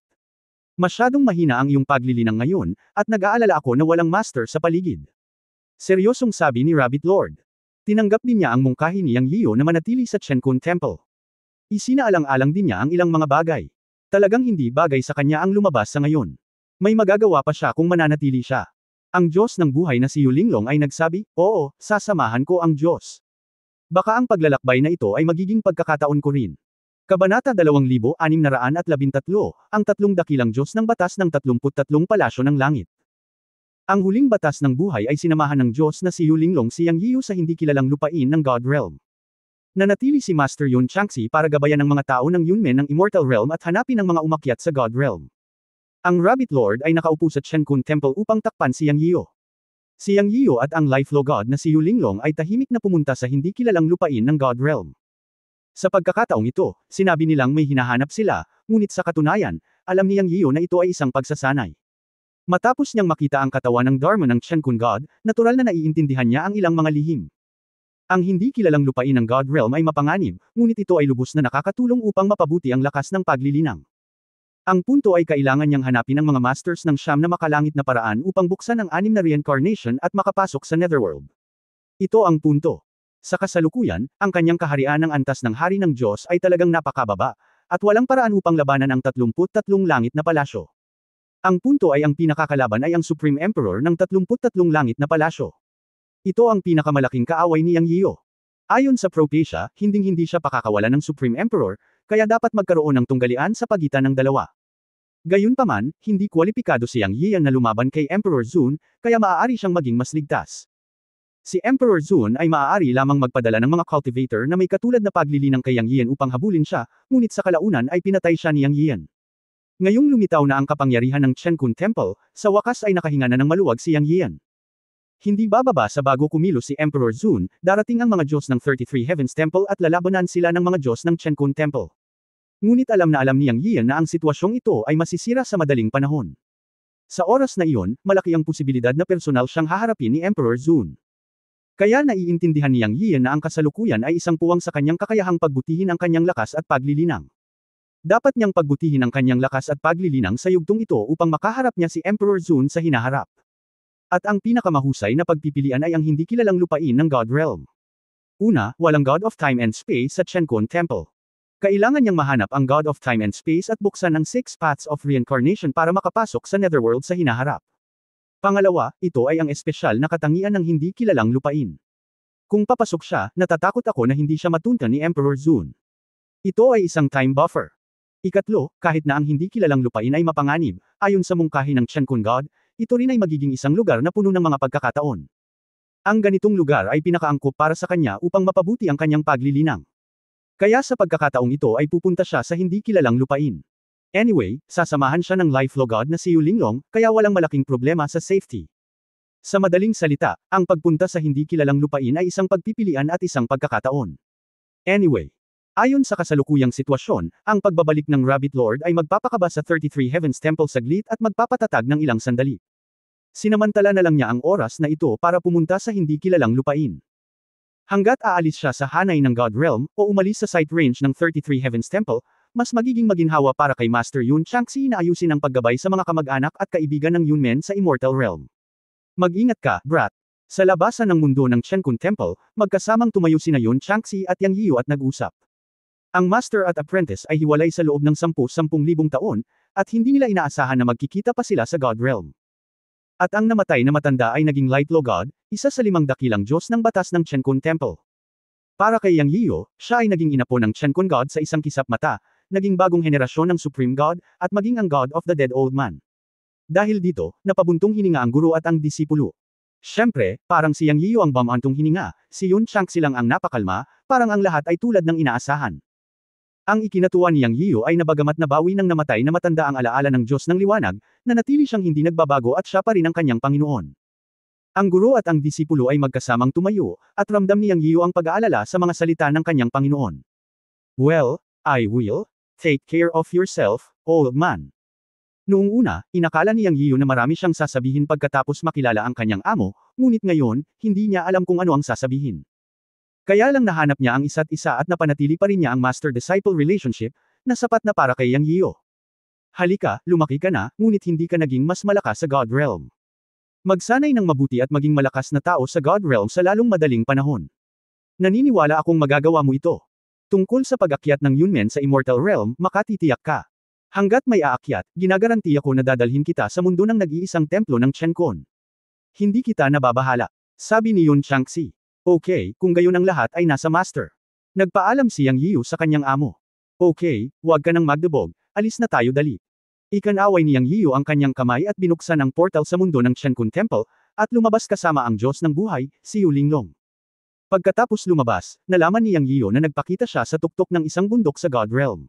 Masyadong mahina ang iyong paglilinang ngayon, at nag-aalala ako na walang master sa paligid. Seryosong sabi ni Rabbit Lord. Tinanggap din niya ang mungkahi ni Yang Yiyo na manatili sa Chenkun Temple. Isinaalang-alang din niya ang ilang mga bagay. Talagang hindi bagay sa kanya ang lumabas sa ngayon. May magagawa pa siya kung mananatili siya. Ang Diyos ng buhay na si Yu Linglong ay nagsabi, "Oo, sasamahan ko ang Diyos." Baka ang paglalakbay na ito ay magiging pagkakataon ko rin. Kabanata 2613, ang tatlong dakilang Diyos ng batas ng 33 palasyo ng langit. Ang huling batas ng buhay ay sinamahan ng Diyos na si Yu Linglong si Yang Yiyu sa hindi kilalang lupain ng God Realm. Nanatili si Master Yun Changxi para gabayan ng mga tao ng Yunmen ng Immortal Realm at hanapin ang mga umakyat sa God Realm. Ang Rabbit Lord ay nakaupo sa Chenkun Temple upang takpan si Yang Yiyu. Si Yang Yiyu at ang Life Law God na si Yu Linglong ay tahimik na pumunta sa hindi kilalang lupain ng God Realm. Sa pagkakataong ito, sinabi nilang may hinahanap sila, ngunit sa katunayan, alam ni Yang Yiyu na ito ay isang pagsasanay. Matapos niyang makita ang katawan ng Dharma ng Chenkun God, natural na naiintindihan niya ang ilang mga lihim. Ang hindi kilalang lupain ng God Realm ay mapanganib, ngunit ito ay lubos na nakakatulong upang mapabuti ang lakas ng paglilinang. Ang punto ay kailangan niyang hanapin ang mga masters ng siyam na makalangit na paraan upang buksan ang 6 na reincarnation at makapasok sa Netherworld. Ito ang punto. Sa kasalukuyan, ang kanyang kaharian ng antas ng hari ng Diyos ay talagang napakababa, at walang paraan upang labanan ang 33 langit na palasyo. Ang punto ay ang pinakakalaban ay ang Supreme Emperor ng 33 langit na palasyo. Ito ang pinakamalaking kaaway ni Yang Yiyu. Ayon sa Propecia, hinding-hindi siya pakakawalan ng Supreme Emperor, kaya dapat magkaroon ng tunggalian sa pagitan ng dalawa. Gayunpaman, hindi kwalipikado si Yang Yiyan na lumaban kay Emperor Zun, kaya maaari siyang maging mas ligtas. Si Emperor Zun ay maaari lamang magpadala ng mga cultivator na may katulad na paglilinang kay Yang Yiyan upang habulin siya, ngunit sa kalaunan ay pinatay siya ni Yang Yiyan. Ngayong lumitaw na ang kapangyarihan ng Chenkun Temple, sa wakas ay nakahinga na ng maluwag si Yang Yiyan. Hindi bababa sa bago kumilos si Emperor Zun, darating ang mga Diyos ng 33 Heavens Temple at lalabanan sila ng mga Diyos ng Chenkun Temple. Ngunit alam na alam ni Yang Yiyan na ang sitwasyong ito ay masisira sa madaling panahon. Sa oras na iyon, malaki ang posibilidad na personal siyang haharapin ni Emperor Zun. Kaya naiintindihan ni Yang Yiyan na ang kasalukuyan ay isang puwang sa kanyang kakayahang pagbutihin ang kanyang lakas at paglilinang. Dapat niyang pagbutihin ang kanyang lakas at paglilinang sa yugtong ito upang makaharap niya si Emperor Zun sa hinaharap. At ang pinakamahusay na pagpipilian ay ang hindi kilalang lupain ng God Realm. Una, walang God of Time and Space sa Chenkun Temple. Kailangan niyang mahanap ang God of Time and Space at buksan ang 6 Paths of Reincarnation para makapasok sa Netherworld sa hinaharap. Pangalawa, ito ay ang espesyal na katangian ng hindi kilalang lupain. Kung papasok siya, natatakot ako na hindi siya matuntan ni Emperor Zun. Ito ay isang time buffer. Ikatlo, kahit na ang hindi kilalang lupain ay mapanganib, ayon sa mungkahi ng Chenkun God, ito rin ay magiging isang lugar na puno ng mga pagkakataon. Ang ganitong lugar ay pinakaangkop para sa kanya upang mapabuti ang kanyang paglilinang. Kaya sa pagkakataong ito ay pupunta siya sa hindi kilalang lupain. Anyway, sasamahan siya ng Life Law God na si Yu Linglong, kaya walang malaking problema sa safety. Sa madaling salita, ang pagpunta sa hindi kilalang lupain ay isang pagpipilian at isang pagkakataon. Anyway, ayon sa kasalukuyang sitwasyon, ang pagbabalik ng Rabbit Lord ay magpapakaba sa 33 Heavens Temple saglit at magpapatatag ng ilang sandali. Sinamantala na lang niya ang oras na ito para pumunta sa hindi kilalang lupain. Hanggat aalis siya sa hanay ng God Realm, o umalis sa sight range ng 33 Heavens Temple, mas magiging maginhawa para kay Master Yun Changxi na ayusin ang paggabay sa mga kamag-anak at kaibigan ng Yunmen sa Immortal Realm. Mag-ingat ka, brat. Sa labasan ng mundo ng Chenkun Temple, magkasamang tumayo sina Yun Changxi at Yang Yiyu at nag-usap. Ang Master at Apprentice ay hiwalay sa loob ng 10,000 taon, at hindi nila inaasahan na magkikita pa sila sa God Realm. At ang namatay na matanda ay naging Light Law God, isa sa 5 dakilang Diyos ng batas ng Chenkun Temple. Para kay Yang Yiyu, siya ay naging inapo ng Chenkun God sa isang kisap mata, naging bagong henerasyon ng Supreme God, at maging ang God of the Dead Old Man. Dahil dito, napabuntong hininga ang guro at ang disipulo. Siyempre, parang si Yang Yiyu ang bumantong hininga, si Yun Changxi lang ang napakalma, parang ang lahat ay tulad ng inaasahan. Ang ikinatuwa ni Yang Yiyu ay nabagamat nabawi ng namatay na matanda ang alaala ng Diyos ng Liwanag, nanatili siyang hindi nagbabago at siya pa rin ang kanyang Panginoon. Ang guro at ang disipulo ay magkasamang tumayo, at ramdam ni Yang Yiyu ang pag-aalala sa mga salita ng kanyang Panginoon. Well, I will. Take care of yourself, old man. Noong una, inakala ni Yang Yiyu na marami siyang sasabihin pagkatapos makilala ang kanyang amo, ngunit ngayon, hindi niya alam kung ano ang sasabihin. Kaya lang nahanap niya ang isa't isa at napanatili pa rin niya ang master-disciple relationship, na sapat na para kay Yang Yiyu. Halika, lumaki ka na, ngunit hindi ka naging mas malakas sa God Realm. Magsanay ng mabuti at maging malakas na tao sa God Realm sa lalong madaling panahon. Naniniwala akong magagawa mo ito. Tungkol sa pag-akyat ng Yunmen sa Immortal Realm, makatitiyak ka. Hanggat may aakyat, ginagarantiya ko na dadalhin kita sa mundo ng nag-iisang templo ng Chenkon. Hindi kita nababahala. Sabi ni Yun Changxi. Okay, kung gayon ang lahat ay nasa master. Nagpaalam si Yang Yiu sa kanyang amo. Okay, huwag ka nang magdebog, alis na tayo dali. Ikanaway ni Yang Yiu ang kanyang kamay at binuksan ang portal sa mundo ng Chenkun Temple, at lumabas kasama ang Diyos ng buhay, si Yu Linglong. Pagkatapos lumabas, nalaman ni Yang Yiu na nagpakita siya sa tuktok ng isang bundok sa God Realm.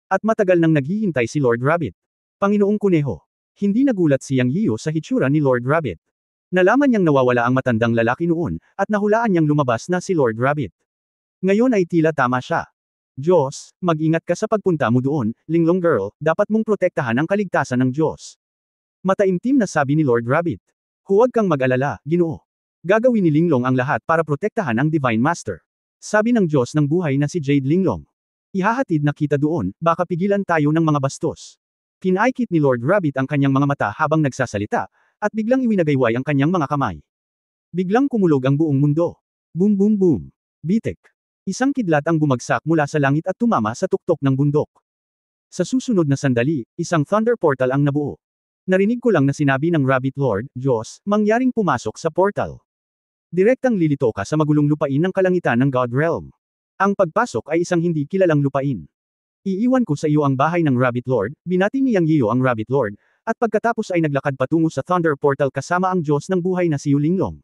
At matagal nang naghihintay si Lord Rabbit. Panginoong Kuneho. Hindi nagulat si Yang Yiu sa hitsura ni Lord Rabbit. Nalaman niyang nawawala ang matandang lalaki noon, at nahulaan niyang lumabas na si Lord Rabbit. Ngayon ay tila tama siya. Diyos, mag-ingat ka sa pagpunta mo doon, Linglong Girl, dapat mong protektahan ang kaligtasan ng Diyos. Mataimtim na sabi ni Lord Rabbit. Huwag kang mag-alala, Ginoo. Gagawin ni Linglong ang lahat para protektahan ang Divine Master. Sabi ng Diyos ng buhay na si Jade Linglong. Ihahatid na kita doon, baka pigilan tayo ng mga bastos. Kinaikit ni Lord Rabbit ang kanyang mga mata habang nagsasalita, at biglang iwinagayway ang kanyang mga kamay. Biglang kumulog ang buong mundo. Boom boom boom. Bitek. Isang kidlat ang bumagsak mula sa langit at tumama sa tuktok ng bundok. Sa susunod na sandali, isang thunder portal ang nabuo. Narinig ko lang na sinabi ng Rabbit Lord, Diyos, mangyaring pumasok sa portal. Direktang lilito ka sa magulong lupain ng kalangitan ng God Realm. Ang pagpasok ay isang hindi kilalang lupain. Iiwan ko sa iyo ang bahay ng Rabbit Lord, binati ni Yang Yiu ang Rabbit Lord, at pagkatapos ay naglakad patungo sa Thunder Portal kasama ang Diyos ng buhay na si Yu Linglong.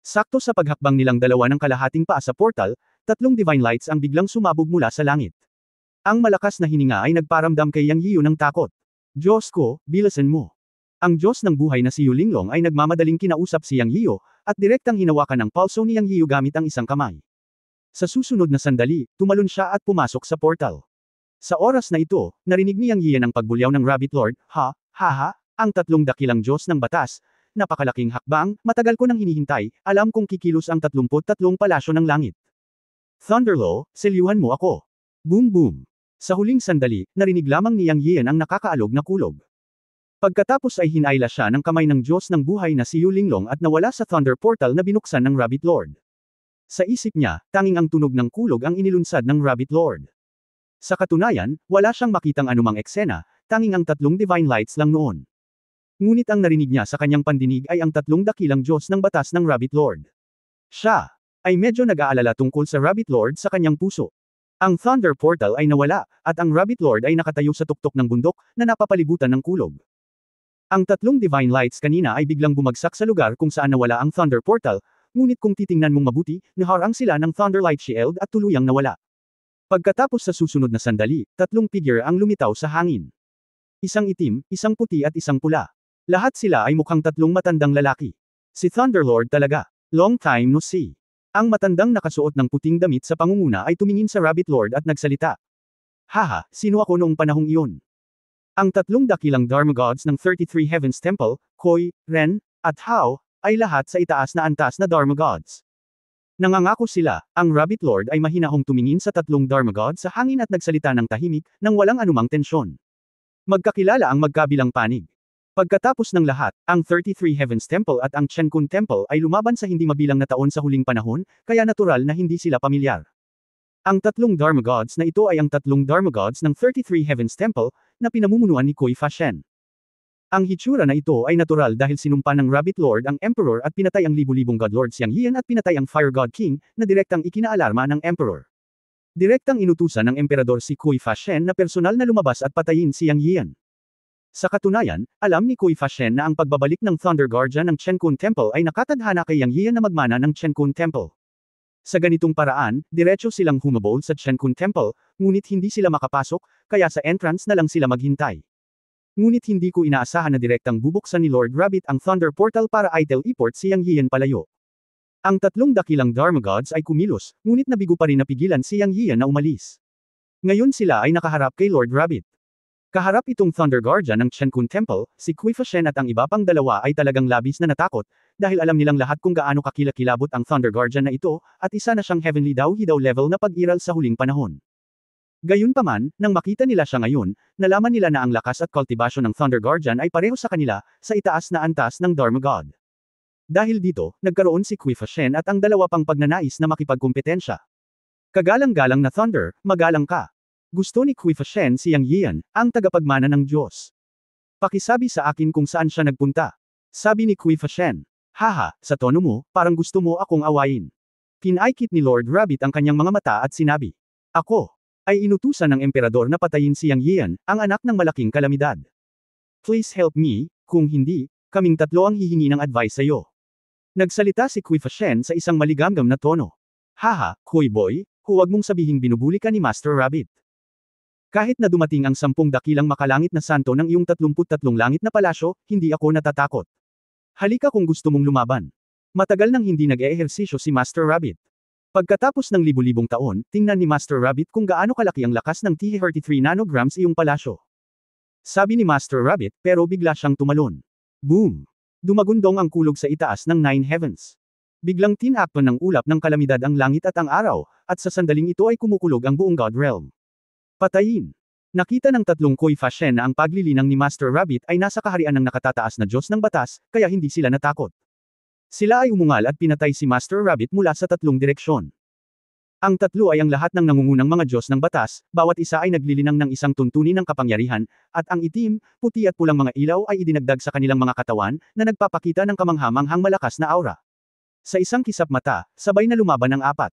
Sakto sa paghakbang nilang dalawa ng kalahating paa sa portal, 3 divine lights ang biglang sumabog mula sa langit. Ang malakas na hininga ay nagparamdam kay Yang Yiu ng takot. Diyos ko, bilasan mo. Ang Diyos ng buhay na si Yu Linglong ay nagmamadaling kinausap si Yang Yiu, at direktang hinawakan ng pulso ni Yang Yiu gamit ang isang kamay. Sa susunod na sandali, tumalon siya at pumasok sa portal. Sa oras na ito, narinig ni Yang Yian ang pagbulyaw ng Rabbit Lord, ha, ang 3 dakilang Diyos ng batas, napakalaking hakbang, matagal ko nang hinihintay, alam kong kikilos ang 33 palasyo ng langit. Thunderlaw, selyuhan mo ako. Boom boom. Sa huling sandali, narinig lamang ni Yang Yian ang nakakaalog na kulog. Pagkatapos ay hinayla siya ng kamay ng Diyos ng buhay na si Yu Linglong at nawala sa Thunder Portal na binuksan ng Rabbit Lord. Sa isip niya, tanging ang tunog ng kulog ang inilunsad ng Rabbit Lord. Sa katunayan, wala siyang makitang anumang eksena, tanging ang 3 divine lights lang noon. Ngunit ang narinig niya sa kanyang pandinig ay ang 3 dakilang Diyos ng batas ng Rabbit Lord. Siya ay medyo nag-aalala tungkol sa Rabbit Lord sa kanyang puso. Ang Thunder Portal ay nawala, at ang Rabbit Lord ay nakatayo sa tuktok ng bundok na napapalibutan ng kulog. Ang 3 divine lights kanina ay biglang bumagsak sa lugar kung saan nawala ang Thunder Portal, ngunit kung titingnan mong mabuti, naharang sila ng Thunder Light Shield at tuluyang nawala. Pagkatapos sa susunod na sandali, 3 figure ang lumitaw sa hangin. Isang itim, isang puti at isang pula. Lahat sila ay mukhang 3 matandang lalaki. Si Thunderlord talaga. Long time no see. Ang matandang nakasuot ng puting damit sa pangunguna ay tumingin sa Rabbit Lord at nagsalita. Haha, sino ako noong panahong iyon? Ang 3 dakilang Dharma Gods ng 33 Heavens Temple, Koi, Ren, at Hao, ay lahat sa itaas na antas na Dharma Gods. Nangangako sila, ang Rabbit Lord ay mahinahong tumingin sa 3 Dharma Gods sa hangin at nagsalita ng tahimik, nang walang anumang tensyon. Magkakilala ang magkabilang panig. Pagkatapos ng lahat, ang 33 Heavens Temple at ang Chenkun Temple ay lumaban sa hindi mabilang na taon sa huling panahon, kaya natural na hindi sila pamilyar. Ang 3 Dharma Gods na ito ay ang 3 Dharma Gods ng 33 Heavens Temple, na pinamumunuan ni Koi Fashen. Ang hitsura na ito ay natural dahil sinumpa ng Rabbit Lord ang Emperor at pinatay ang libu-libong Godlords Yang Yian at pinatay ang Fire God King, na direktang ikinaalarma ng Emperor. Direktang inutusan ng Emperador si Koi Fashen na personal na lumabas at patayin si Yang Yian. Sa katunayan, alam ni Koi Fashen na ang pagbabalik ng Thunder Guardian ng Chenkun Temple ay nakatadhana kay Yang Yian na magmana ng Chenkun Temple. Sa ganitong paraan, diretso silang humabol sa Chenkun Temple, ngunit hindi sila makapasok, kaya sa entrance na lang sila maghintay. Ngunit hindi ko inaasahan na direktang bubuksan ni Lord Rabbit ang Thunder Portal para i-teleport si Yang Yian palayo. Ang 3 dakilang Dharma Gods ay kumilos, ngunit nabigo pa rin napigilan si Yang Yian na umalis. Ngayon sila ay nakaharap kay Lord Rabbit. Kaharap itong Thunder Guardian ng Chenkun Temple, si Koi Fashen at ang iba pang dalawa ay talagang labis na natakot, dahil alam nilang lahat kung gaano kakilakilabot ang Thunder Guardian na ito, at isa na siyang Heavenly Daw-Hidaw level na pag-iral sa huling panahon. Gayunpaman, nang makita nila siya ngayon, nalaman nila na ang lakas at kultibasyon ng Thunder Guardian ay pareho sa kanila, sa itaas na antas ng Dharma God. Dahil dito, nagkaroon si Qifa Shen at ang dalawa pang pagnanais na makipagkumpetensya. Kagalang-galang na Thunder, magalang ka. Gusto ni Qifa Shen si Yang Yian, ang tagapagmana ng Diyos. Pakisabi sa akin kung saan siya nagpunta. Sabi ni Qifa Shen. Haha, sa tono mo, parang gusto mo akong awayin. Pinaikit ni Lord Rabbit ang kanyang mga mata at sinabi. Ako ay inutusan ng emperador na patayin si Yang Yian, ang anak ng malaking kalamidad. Please help me, kung hindi, kaming tatlo ang hihingi ng advice sa'yo. Nagsalita si Qifa Shen sa isang maligamgam na tono. Haha, Hoy boy, huwag mong sabihing binubuli ka ni Master Rabbit. Kahit na dumating ang 10 dakilang makalangit na santo ng iyong 33 langit na palasyo, hindi ako natatakot. Halika kung gusto mong lumaban. Matagal nang hindi nag-eehersisyo si Master Rabbit. Pagkatapos ng libu-libong taon, tingnan ni Master Rabbit kung gaano kalaki ang lakas ng T33 nanograms iyong palasyo. Sabi ni Master Rabbit, pero bigla siyang tumalon. Boom! Dumagundong ang kulog sa itaas ng 9 heavens. Biglang tinakpan ng ulap ng kalamidad ang langit at ang araw, at sa sandaling ito ay kumukulog ang buong God Realm. Patayin! Nakita ng tatlong Qifa Shen na ang paglilinang ni Master Rabbit ay nasa kaharian ng nakatataas na Diyos ng batas, kaya hindi sila natakot. Sila ay umungal at pinatay si Master Rabbit mula sa tatlong direksyon. Ang tatlo ay ang lahat ng nangungunang mga Diyos ng batas, bawat isa ay naglilinang ng isang tuntunin ng kapangyarihan, at ang itim, puti at pulang mga ilaw ay idinagdag sa kanilang mga katawan, na nagpapakita ng kamanghamanghang malakas na aura. Sa isang kisap mata, sabay na lumaban ang apat.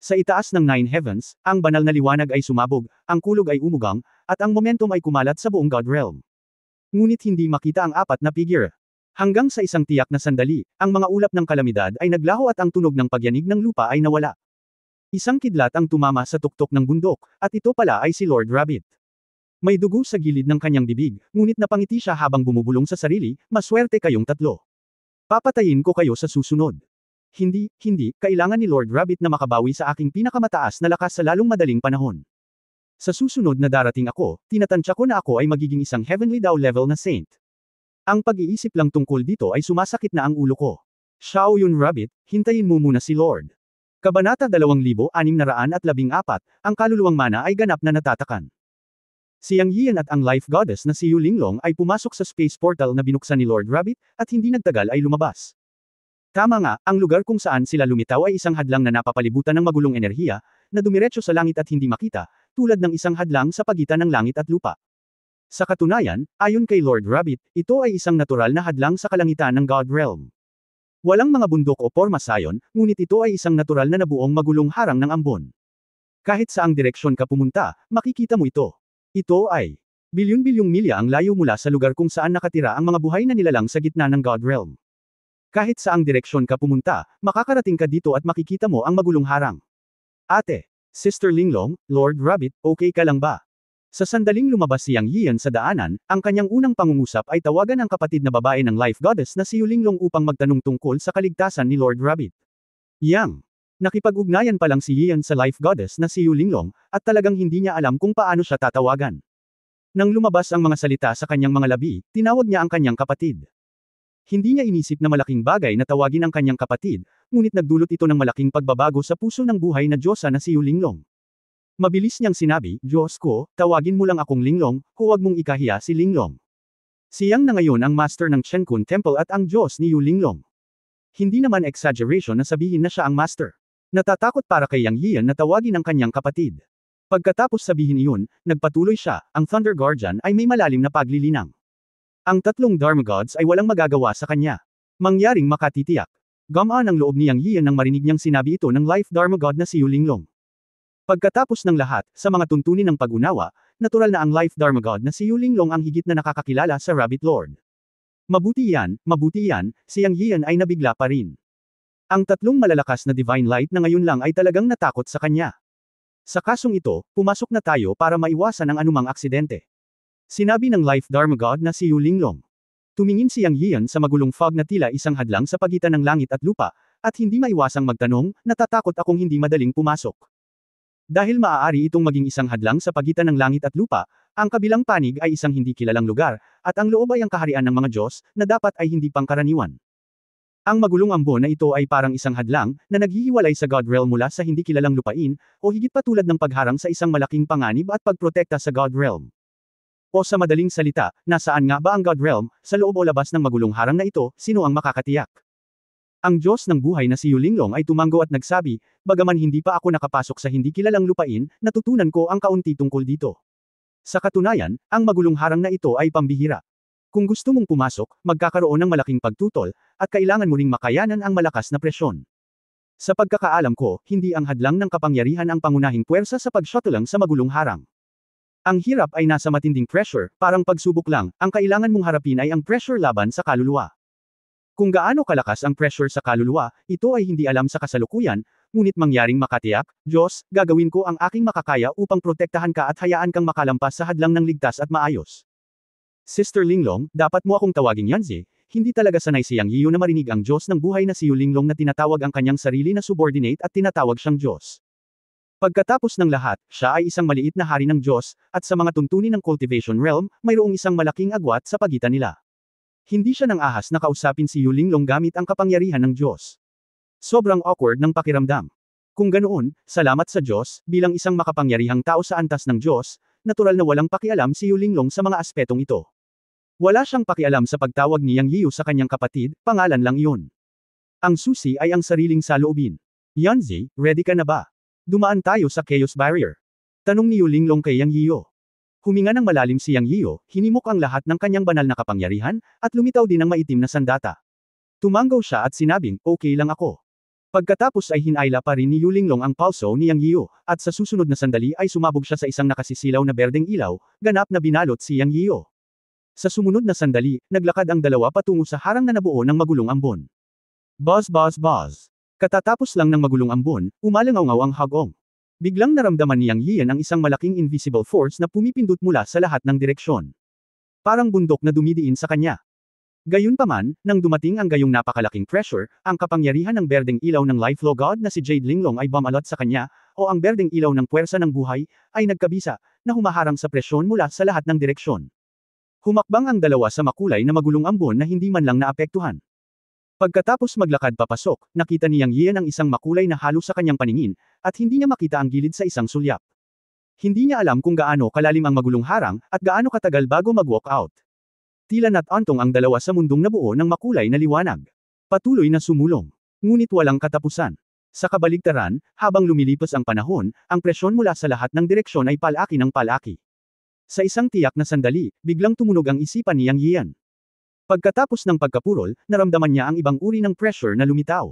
Sa itaas ng 9 heavens, ang banal na liwanag ay sumabog, ang kulog ay umugang, at ang momentum ay kumalat sa buong God Realm. Ngunit hindi makita ang apat na figure. Hanggang sa isang tiyak na sandali, ang mga ulap ng kalamidad ay naglaho at ang tunog ng pagyanig ng lupa ay nawala. Isang kidlat ang tumama sa tuktok ng bundok, at ito pala ay si Lord Rabbit. May dugo sa gilid ng kanyang bibig, ngunit napangiti siya habang bumubulong sa sarili, maswerte kayong tatlo. Papatayin ko kayo sa susunod. Hindi, kailangan ni Lord Rabbit na makabawi sa aking pinakamataas na lakas sa lalong madaling panahon. Sa susunod na darating ako, tinatansya ko na ako ay magiging isang heavenly daw level na saint. Ang pag-iisip lang tungkol dito ay sumasakit na ang ulo ko. Xiao Yun Rabbit, hintayin mo muna si Lord. Kabanata 2614, ang kaluluwang mana ay ganap na natatakan. Si Yang Yian at ang life goddess na si Yu Linglong ay pumasok sa space portal na binuksan ni Lord Rabbit, at hindi nagtagal ay lumabas. Tama nga, ang lugar kung saan sila lumitaw ay isang hadlang na napapalibutan ng magulong enerhiya, na dumiretso sa langit at hindi makita, tulad ng isang hadlang sa pagitan ng langit at lupa. Sa katunayan, ayon kay Lord Rabbit, ito ay isang natural na hadlang sa kalangitan ng God Realm. Walang mga bundok o porma sayon, ngunit ito ay isang natural na nabuong magulong harang ng ambon. Kahit saang direksyon ka pumunta, makikita mo ito. Ito ay bilyon-bilyong milya ang layo mula sa lugar kung saan nakatira ang mga buhay na nilalang sa gitna ng God Realm. Kahit saang direksyon ka pumunta, makakarating ka dito at makikita mo ang magulong harang. Ate, Sister Linglong, Lord Rabbit, okay ka lang ba? Sa sandaling lumabas si Yang Yian sa daanan, ang kanyang unang pangungusap ay tawagan ang kapatid na babae ng life goddess na si Yu Linglong upang magtanong tungkol sa kaligtasan ni Lord Rabbit. Yang. Nakipag-ugnayan pa lang si Yian sa life goddess na si Yu Linglong, at talagang hindi niya alam kung paano siya tatawagan. Nang lumabas ang mga salita sa kanyang mga labi, tinawag niya ang kanyang kapatid. Hindi niya inisip na malaking bagay na tawagin ang kanyang kapatid, ngunit nagdulot ito ng malaking pagbabago sa puso ng buhay na Diyosa na si Yu Linglong. Mabilis niyang sinabi, Diyos ko, tawagin mo lang akong Linglong, huwag mong ikahiya si Linglong. Si Yang na ngayon ang master ng Chenkun Temple at ang Diyos ni Yu Linglong. Hindi naman exaggeration na sabihin na siya ang master. Natatakot para kay Yang Yian na tawagin ang kanyang kapatid. Pagkatapos sabihin iyon, nagpatuloy siya, ang Thunder Guardian ay may malalim na paglilinang. Ang tatlong Dharma Gods ay walang magagawa sa kanya. Mangyaring makatitiyak. Gamaan ang loob ni Yang Yian nang marinig niyang sinabi ito ng Life Dharma God na si Yu Linglong. Pagkatapos ng lahat, sa mga tuntunin ng pag-unawa, natural na ang Life Dharma God na si Yu Linglong ang higit na nakakakilala sa Rabbit Lord. Mabuti yan, si Yang Yian ay nabigla pa rin. Ang tatlong malalakas na Divine Light na ngayon lang ay talagang natakot sa kanya. Sa kasong ito, pumasok na tayo para maiwasan ang anumang aksidente. Sinabi ng Life Dharma God na si Yu Linglong. Tumingin si Yang Yian sa magulong fog na tila isang hadlang sa pagitan ng langit at lupa, at hindi maiwasang magtanong, natatakot akong hindi madaling pumasok. Dahil maaari itong maging isang hadlang sa pagitan ng langit at lupa, ang kabilang panig ay isang hindi kilalang lugar, at ang loob ay ang kaharian ng mga Diyos, na dapat ay hindi pangkaraniwan. Ang magulong ambon na ito ay parang isang hadlang, na naghihiwalay sa God Realm mula sa hindi kilalang lupain, o higit pa tulad ng pagharang sa isang malaking panganib at pagprotekta sa God Realm. O sa madaling salita, nasaan nga ba ang God Realm, sa loob o labas ng magulong harang na ito, sino ang makakatiyak? Ang Diyos ng buhay na si Yu Linglong ay tumango at nagsabi, bagaman hindi pa ako nakapasok sa hindi kilalang lupain, natutunan ko ang kaunti tungkol dito. Sa katunayan, ang magulong harang na ito ay pambihira. Kung gusto mong pumasok, magkakaroon ng malaking pagtutol, at kailangan mo ring makayanan ang malakas na presyon. Sa pagkakaalam ko, hindi ang hadlang ng kapangyarihan ang pangunahing puwersa sa pag-shuttle lang sa magulong harang. Ang hirap ay nasa matinding pressure, parang pagsubok lang, ang kailangan mong harapin ay ang pressure laban sa kaluluwa. Kung gaano kalakas ang pressure sa kaluluwa, ito ay hindi alam sa kasalukuyan, ngunit mangyaring makatiyak, Diyos, gagawin ko ang aking makakaya upang protektahan ka at hayaan kang makalampas sa hadlang ng ligtas at maayos. Sister Linglong, dapat mo akong tawaging Yanzi, hindi talaga sanay si Yang Yiyu na marinig ang Diyos ng buhay na si Yu Linglong na tinatawag ang kanyang sarili na subordinate at tinatawag siyang Diyos. Pagkatapos ng lahat, siya ay isang maliit na hari ng Diyos, at sa mga tuntunin ng cultivation realm, mayroong isang malaking agwat sa pagitan nila. Hindi siya nang ahas na kausapin si Yu Linglong gamit ang kapangyarihan ng Diyos. Sobrang awkward ng pakiramdam. Kung ganoon, salamat sa Diyos, bilang isang makapangyarihang tao sa antas ng Diyos, natural na walang pakialam si Yu Linglong sa mga aspetong ito. Wala siyang pakialam sa pagtawag ni Yang Yiyu sa kanyang kapatid, pangalan lang iyon. Ang susi ay ang sariling saloobin. Yanzi, ready ka na ba? Dumaan tayo sa Chaos Barrier. Tanong ni Yu Linglong kay Yang Yiyu. Huminga ng malalim si Yang Yiyu, hinimok ang lahat ng kanyang banal na kapangyarihan, at lumitaw din ang maitim na sandata. Tumanggaw siya at sinabing, okay lang ako. Pagkatapos ay hinayla pa rin ni Yu Linglong ang pulso ni Yang Yiyu, at sa susunod na sandali ay sumabog siya sa isang nakasisilaw na berdeng ilaw, ganap na binalot si Yang Yiyu. Sa sumunod na sandali, naglakad ang dalawa patungo sa harang na nabuo ng magulong ambon. Buzz buzz buzz. Katatapos lang ng magulong ambon, umalangaw-ngaw ang hagong. Biglang naramdaman ni Yang Yiyan ang isang malaking invisible force na pumipindot mula sa lahat ng direksyon. Parang bundok na dumidiin sa kanya. Gayunpaman, nang dumating ang gayong napakalaking pressure, ang kapangyarihan ng berdeng ilaw ng Life Flow God na si Jade Linglong ay bumalot sa kanya, o ang berdeng ilaw ng puwersa ng buhay, ay nagkabisa, na humaharang sa presyon mula sa lahat ng direksyon. Humakbang ang dalawa sa makulay na magulong ambon na hindi man lang naapektuhan. Pagkatapos maglakad papasok, nakita ni Yang Yiyan ang isang makulay na halo sa kanyang paningin, at hindi niya makita ang gilid sa isang sulyap. Hindi niya alam kung gaano kalalim ang magulong harang, at gaano katagal bago mag-walk out. Tila natantong ang dalawa sa mundong nabuo ng makulay na liwanag. Patuloy na sumulong. Ngunit walang katapusan. Sa kabaligtaran, habang lumilipas ang panahon, ang presyon mula sa lahat ng direksyon ay palaki ng palaki. Sa isang tiyak na sandali, biglang tumunog ang isipan ni Yang Yiyan. Pagkatapos ng pagkapurol, naramdaman niya ang ibang uri ng pressure na lumitaw.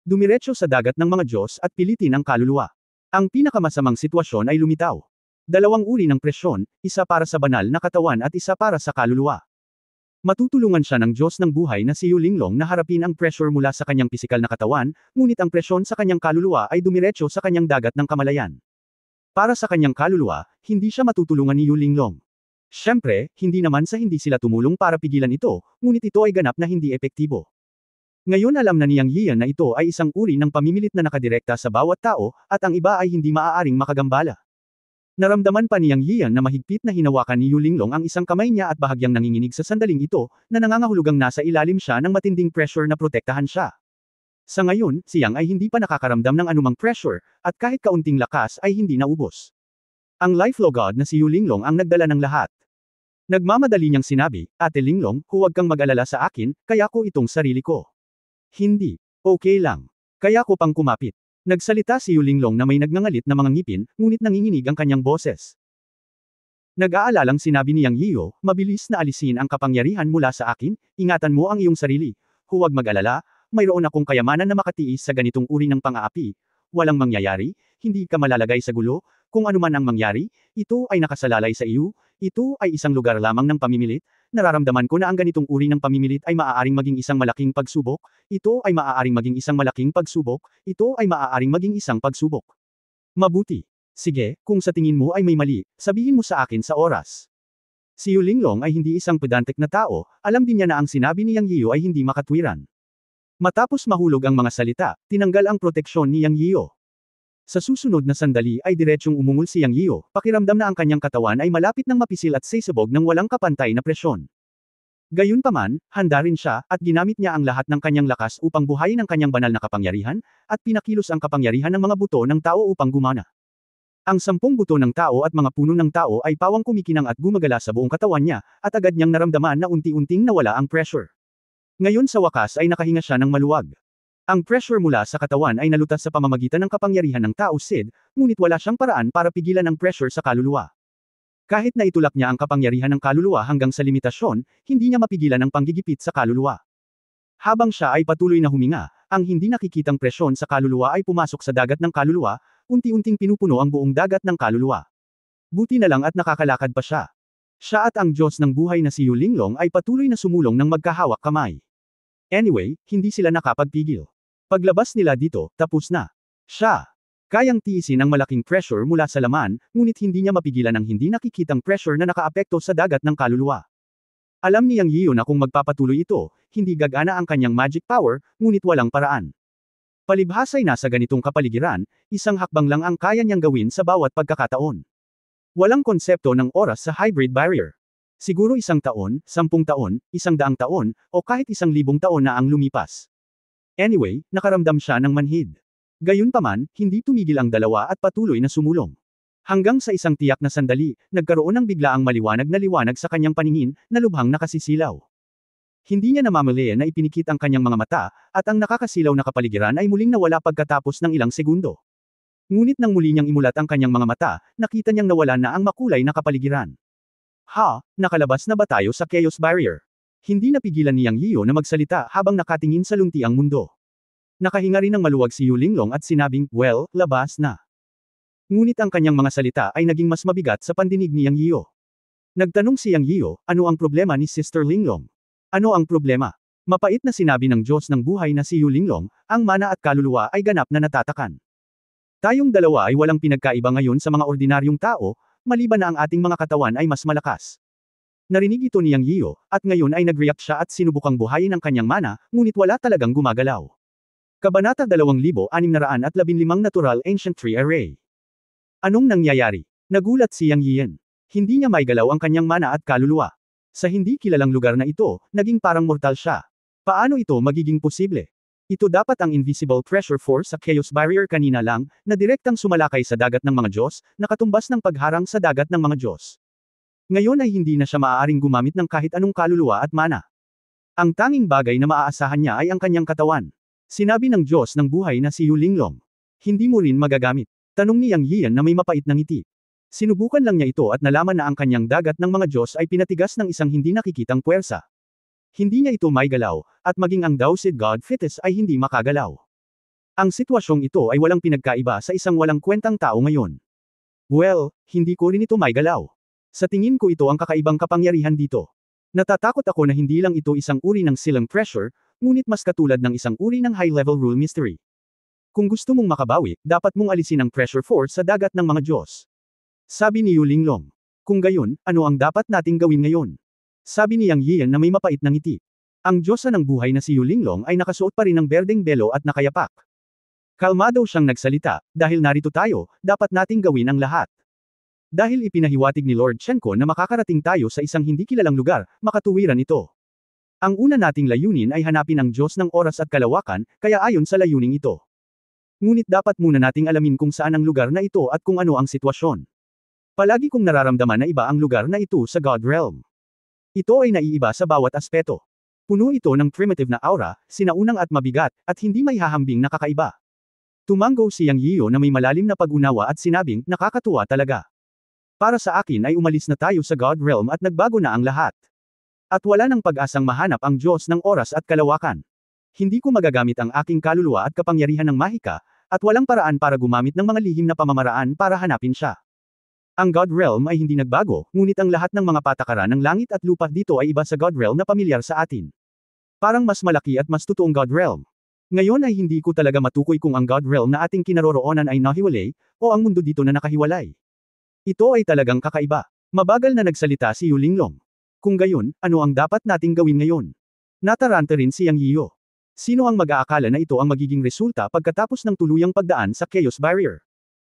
Dumiretso sa dagat ng mga Diyos at pilitin ang kaluluwa. Ang pinakamasamang sitwasyon ay lumitaw. Dalawang uri ng presyon, isa para sa banal na katawan at isa para sa kaluluwa. Matutulungan siya ng Diyos ng buhay na si Yu Linglong na harapin ang pressure mula sa kanyang pisikal na katawan, ngunit ang presyon sa kanyang kaluluwa ay dumiretso sa kanyang dagat ng kamalayan. Para sa kanyang kaluluwa, hindi siya matutulungan ni Yu Linglong. Siyempre, hindi naman sa hindi sila tumulong para pigilan ito, ngunit ito ay ganap na hindi epektibo. Ngayon alam na ni Yang Yiyan na ito ay isang uri ng pamimilit na nakadirekta sa bawat tao, at ang iba ay hindi maaaring makagambala. Naramdaman pa ni Yang Yiyan na mahigpit na hinawakan ni Yu Linglong ang isang kamay niya at bahagyang nanginginig sa sandaling ito, na nangangahulugang nasa ilalim siya ng matinding pressure na protektahan siya. Sa ngayon, si Yang ay hindi pa nakakaramdam ng anumang pressure, at kahit kaunting lakas ay hindi naubos. Ang Life Flow God na si Yu Linglong ang nagdala ng lahat. Nagmamadali niyang sinabi, Ate Linglong, huwag kang mag-alala sa akin, kaya ko itong sarili ko. Hindi. Okay lang. Kaya ko pang kumapit. Nagsalita si Yu Linglong na may nagngangalit na mga ngipin, ngunit nanginginig ang kanyang boses. Nag-aalalang sinabi ni Yang Yiyu, mabilis na alisin ang kapangyarihan mula sa akin, ingatan mo ang iyong sarili. Huwag mag-alala, mayroon akong kayamanan na makatiis sa ganitong uri ng pang-aapi. Walang mangyayari, hindi ka malalagay sa gulo, kung anuman ang mangyari, ito ay nakasalalay sa iyo, ito ay isang lugar lamang ng pamimilit, nararamdaman ko na ang ganitong uri ng pamimilit ay maaaring maging isang malaking pagsubok, ito ay maaaring maging isang malaking pagsubok, ito ay maaaring maging isang pagsubok. Mabuti. Sige, kung sa tingin mo ay may mali, sabihin mo sa akin sa oras. Si Yu Linglong ay hindi isang pedantic na tao, alam din niya na ang sinabi ni Yang Yiyu ay hindi makatwiran. Matapos mahulog ang mga salita, tinanggal ang proteksyon ni Yang Yiyu. Sa susunod na sandali ay diretsyong umungol si Yang Yiyu, pakiramdam na ang kanyang katawan ay malapit ng mapisil at sisabog ng walang kapantay na presyon. Gayunpaman, handa rin siya, at ginamit niya ang lahat ng kanyang lakas upang buhayin ang kanyang banal na kapangyarihan, at pinakilos ang kapangyarihan ng mga buto ng tao upang gumana. Ang 10 buto ng tao at mga puno ng tao ay pawang kumikinang at gumagala sa buong katawan niya, at agad niyang naramdaman na unti-unting nawala ang pressure. Ngayon sa wakas ay nakahinga siya ng maluwag. Ang pressure mula sa katawan ay nalutas sa pamamagitan ng kapangyarihan ng tao Sid, ngunit wala siyang paraan para pigilan ang pressure sa kaluluwa. Kahit na itulak niya ang kapangyarihan ng kaluluwa hanggang sa limitasyon, hindi niya mapigilan ang panggigipit sa kaluluwa. Habang siya ay patuloy na huminga, ang hindi nakikitang presyon sa kaluluwa ay pumasok sa dagat ng kaluluwa, unti-unting pinupuno ang buong dagat ng kaluluwa. Buti na lang at nakakalakad pa siya. Siya at ang Diyos ng buhay na si Yu Linglong ay patuloy na sumulong ng magkahawak kamay. Anyway, hindi sila nakapagpigil. Paglabas nila dito, tapos na. Siya. Kayang tiisin ang malaking pressure mula sa laman, ngunit hindi niya mapigilan ang hindi nakikitang pressure na nakaapekto sa dagat ng kaluluwa. Alam ni Yang Yiyo na kung magpapatuloy ito, hindi gagana ang kanyang magic power, ngunit walang paraan. Palibhasa'y nasa ganitong kapaligiran, isang hakbang lang ang kaya niyang gawin sa bawat pagkakataon. Walang konsepto ng oras sa hybrid barrier. Siguro 1 taon, 10 taon, 100 taon, o kahit 1,000 taon na ang lumipas. Anyway, nakaramdam siya ng manhid. Gayunpaman, hindi tumigil ang dalawa at patuloy na sumulong. Hanggang sa isang tiyak na sandali, nagkaroon ng biglaang maliwanag na liwanag sa kanyang paningin, na lubhang nakasisilaw. Hindi niya namamali na ipinikit ang kanyang mga mata, at ang nakakasilaw na kapaligiran ay muling nawala pagkatapos ng ilang segundo. Ngunit nang muli niyang imulat ang kanyang mga mata, nakita niyang nawala na ang makulay na kapaligiran. Ha, nakalabas na ba tayo sa Chaos Barrier? Hindi napigilan ni Yang Yiyo na magsalita habang nakatingin sa luntiang mundo. Nakahinga rin ng maluwag si Yu Linglong at sinabing, well, labas na. Ngunit ang kanyang mga salita ay naging mas mabigat sa pandinig ni Yang Yiyo. Nagtanong si Yang Yiyo, ano ang problema ni Sister Linglong? Ano ang problema? Mapait na sinabi ng Diyos ng buhay na si Yu Linglong, ang mana at kaluluwa ay ganap na natatakan. Tayong dalawa ay walang pinagkaiba ngayon sa mga ordinaryong tao, maliban na ang ating mga katawan ay mas malakas. Narinig ito ni Yang Yiyo, at ngayon ay nag-react siya at sinubukang buhayin ang kanyang mana, ngunit wala talagang gumagalaw. Kabanata 2615 Natural Ancient Tree Array. Anong nangyayari? Nagulat si Yang Yiyan. Hindi niya maigalaw ang kanyang mana at kaluluwa. Sa hindi kilalang lugar na ito, naging parang mortal siya. Paano ito magiging posible? Ito dapat ang invisible pressure force sa Chaos Barrier kanina lang, na direktang sumalakay sa dagat ng mga Diyos, nakatumbas ng pagharang sa dagat ng mga Diyos. Ngayon ay hindi na siya maaaring gumamit ng kahit anong kaluluwa at mana. Ang tanging bagay na maaasahan niya ay ang kanyang katawan. Sinabi ng Diyos ng buhay na si Yu Linglong. Hindi mo rin magagamit. Tanong ni Yang Yiyan na may mapait na ngiti. Sinubukan lang niya ito at nalaman na ang kanyang dagat ng mga Diyos ay pinatigas ng isang hindi nakikitang puwersa. Hindi niya ito maigalaw, at maging ang Dao-Sid God Fetus ay hindi makagalaw. Ang sitwasyong ito ay walang pinagkaiba sa isang walang kwentang tao ngayon. Well, hindi ko rin ito maigalaw. Sa tingin ko ito ang kakaibang kapangyarihan dito. Natatakot ako na hindi lang ito isang uri ng silang pressure, ngunit mas katulad ng isang uri ng high-level rule mystery. Kung gusto mong makabawi, dapat mong alisin ang pressure force sa dagat ng mga Diyos. Sabi ni Yu Linglong. Kung gayon, ano ang dapat nating gawin ngayon? Sabi ni Yang Yiyan na may mapait na ngiti. Ang Diyosa ng buhay na si Yu Linglong ay nakasuot pa rin ng berdeng belo at nakayapak. Kalmado siyang nagsalita, dahil narito tayo, dapat nating gawin ang lahat. Dahil ipinahiwatig ni Lord Chenko na makakarating tayo sa isang hindi kilalang lugar, makatuwiran ito. Ang una nating layunin ay hanapin ang Diyos ng oras at kalawakan, kaya ayon sa layuning ito. Ngunit dapat muna nating alamin kung saan ang lugar na ito at kung ano ang sitwasyon. Palagi kong nararamdaman na iba ang lugar na ito sa God Realm. Ito ay naiiba sa bawat aspeto. Puno ito ng primitive na aura, sinaunang at mabigat, at hindi may hahambing na kakaiba. Tumanggo si Yang Yiyo na may malalim na pag-unawa at sinabing, nakakatuwa talaga. Para sa akin ay umalis na tayo sa God Realm at nagbago na ang lahat. At wala nang pag-asang mahanap ang Diyos ng oras at kalawakan. Hindi ko magagamit ang aking kaluluwa at kapangyarihan ng mahika, at walang paraan para gumamit ng mga lihim na pamamaraan para hanapin siya. Ang God Realm ay hindi nagbago, ngunit ang lahat ng mga patakaran ng langit at lupa dito ay iba sa God Realm na pamilyar sa atin. Parang mas malaki at mas totoong God Realm. Ngayon ay hindi ko talaga matukoy kung ang God Realm na ating kinaroroonan ay nahiwalay, o ang mundo dito na nakahiwalay. Ito ay talagang kakaiba. Mabagal na nagsalita si Yu Linglong. Kung gayon, ano ang dapat nating gawin ngayon? Nataranta rin si Yang Yiyo. Sino ang mag-aakala na ito ang magiging resulta pagkatapos ng tuluyang pagdaan sa Chaos Barrier?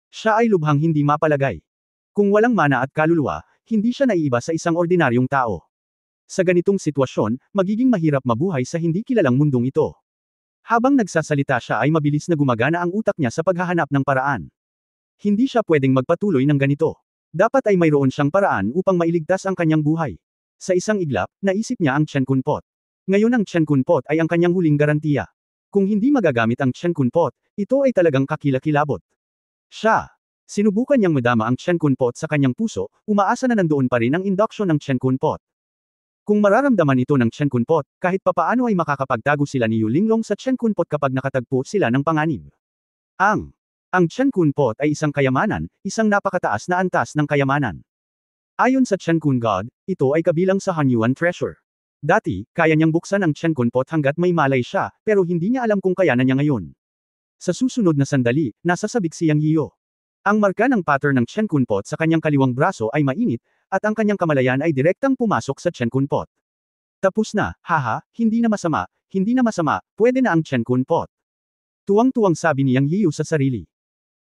Siya ay lubhang hindi mapalagay. Kung walang mana at kaluluwa, hindi siya naiiba sa isang ordinaryong tao. Sa ganitong sitwasyon, magiging mahirap mabuhay sa hindi kilalang mundong ito. Habang nagsasalita siya ay mabilis na gumagana ang utak niya sa paghahanap ng paraan. Hindi siya pwedeng magpatuloy ng ganito. Dapat ay mayroon siyang paraan upang mailigtas ang kanyang buhay. Sa isang iglap, naisip niya ang Chen Kun Pot. Ngayon ang Chen Kun Pot ay ang kanyang huling garantiya. Kung hindi magagamit ang Chen Kun Pot, ito ay talagang kakilakilabot. Siya. Sinubukan niyang madama ang Chen Kun Pot sa kanyang puso, umaasa na nandoon pa rin ang induction ng Chen Kun Pot. Kung mararamdaman ito ng Chen Kun Pot, kahit papaano ay makakapagtago sila ni Yu Linglong sa Chen Kun Pot kapag nakatagpo sila ng panganib. Ang Chen Kun Pot ay isang kayamanan, isang napakataas na antas ng kayamanan. Ayon sa Chen Kun God, ito ay kabilang sa Hanyuan Treasure. Dati, kaya niyang buksan ang Chen Kun Pot hanggat may malay siya, pero hindi niya alam kung kayanan niya ngayon. Sa susunod na sandali, nasasabik si Yang Yiyo. Ang marka ng pattern ng Chen Kun Pot sa kanyang kaliwang braso ay mainit, at ang kanyang kamalayan ay direktang pumasok sa Chen Kun Pot. Tapos na, haha, hindi na masama, pwede na ang Chen Kun Pot. Tuwang-tuwang sabi ni Yang Yiyo sa sarili.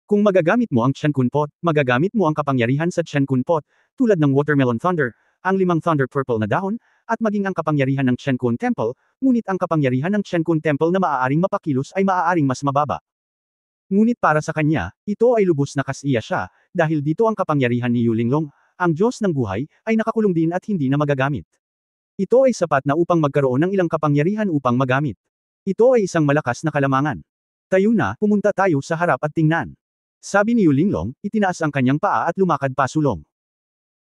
Kung magagamit mo ang Chen Kun Pot, magagamit mo ang kapangyarihan sa Chen Kun Pot, tulad ng Watermelon Thunder, ang 5 Thunder Purple na dahon, at maging ang kapangyarihan ng Chen Kun Temple, ngunit ang kapangyarihan ng Chen Kun Temple na maaaring mapakilos ay maaaring mas mababa. Ngunit para sa kanya, ito ay lubos na kasiya siya, dahil dito ang kapangyarihan ni Yu Linglong, ang Diyos ng buhay, ay nakakulong din at hindi na magagamit. Ito ay sapat na upang magkaroon ng ilang kapangyarihan upang magamit. Ito ay isang malakas na kalamangan. Tayo na, pumunta tayo sa harap at tingnan. Sabi ni Yu Linglong, itinaas ang kanyang paa at lumakad pasulong.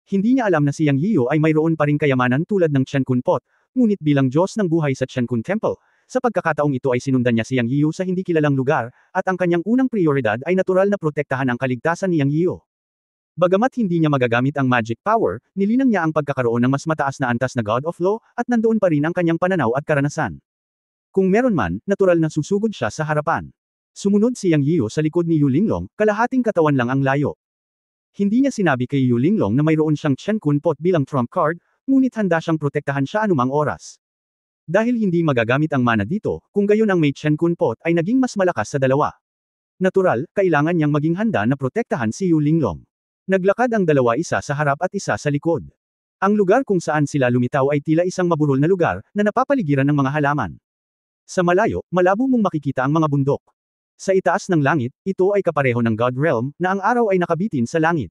Hindi niya alam na si Yang Yiyo ay mayroon pa ring kayamanan tulad ng Chen Kun Pot, ngunit bilang Diyos ng buhay sa Chen Kun Temple, sa pagkakataong ito ay sinundan niya si Yang Yiyo sa hindi kilalang lugar, at ang kanyang unang prioridad ay natural na protektahan ang kaligtasan ni Yang Yiyo. Bagamat hindi niya magagamit ang magic power, nilinang niya ang pagkakaroon ng mas mataas na antas na God of Law, at nandoon pa rin ang kanyang pananaw at karanasan. Kung meron man, natural na susugod siya sa harapan. Sumunod si Yang Yiyo sa likod ni Yu Linglong, kalahating katawan lang ang layo. Hindi niya sinabi kay Yu Linglong na mayroon siyang Chen Kun Pot bilang trump card, ngunit handa siyang protektahan siya anumang oras. Dahil hindi magagamit ang mana dito, kung gayon ang may Chen Kun Pot ay naging mas malakas sa dalawa. Natural, kailangan niyang maging handa na protektahan si Yu Linglong. Naglakad ang dalawa, isa sa harap at isa sa likod. Ang lugar kung saan sila lumitaw ay tila isang maburol na lugar, na napapaligiran ng mga halaman. Sa malayo, malabo mong makikita ang mga bundok. Sa itaas ng langit, ito ay kapareho ng God Realm, na ang araw ay nakabitin sa langit.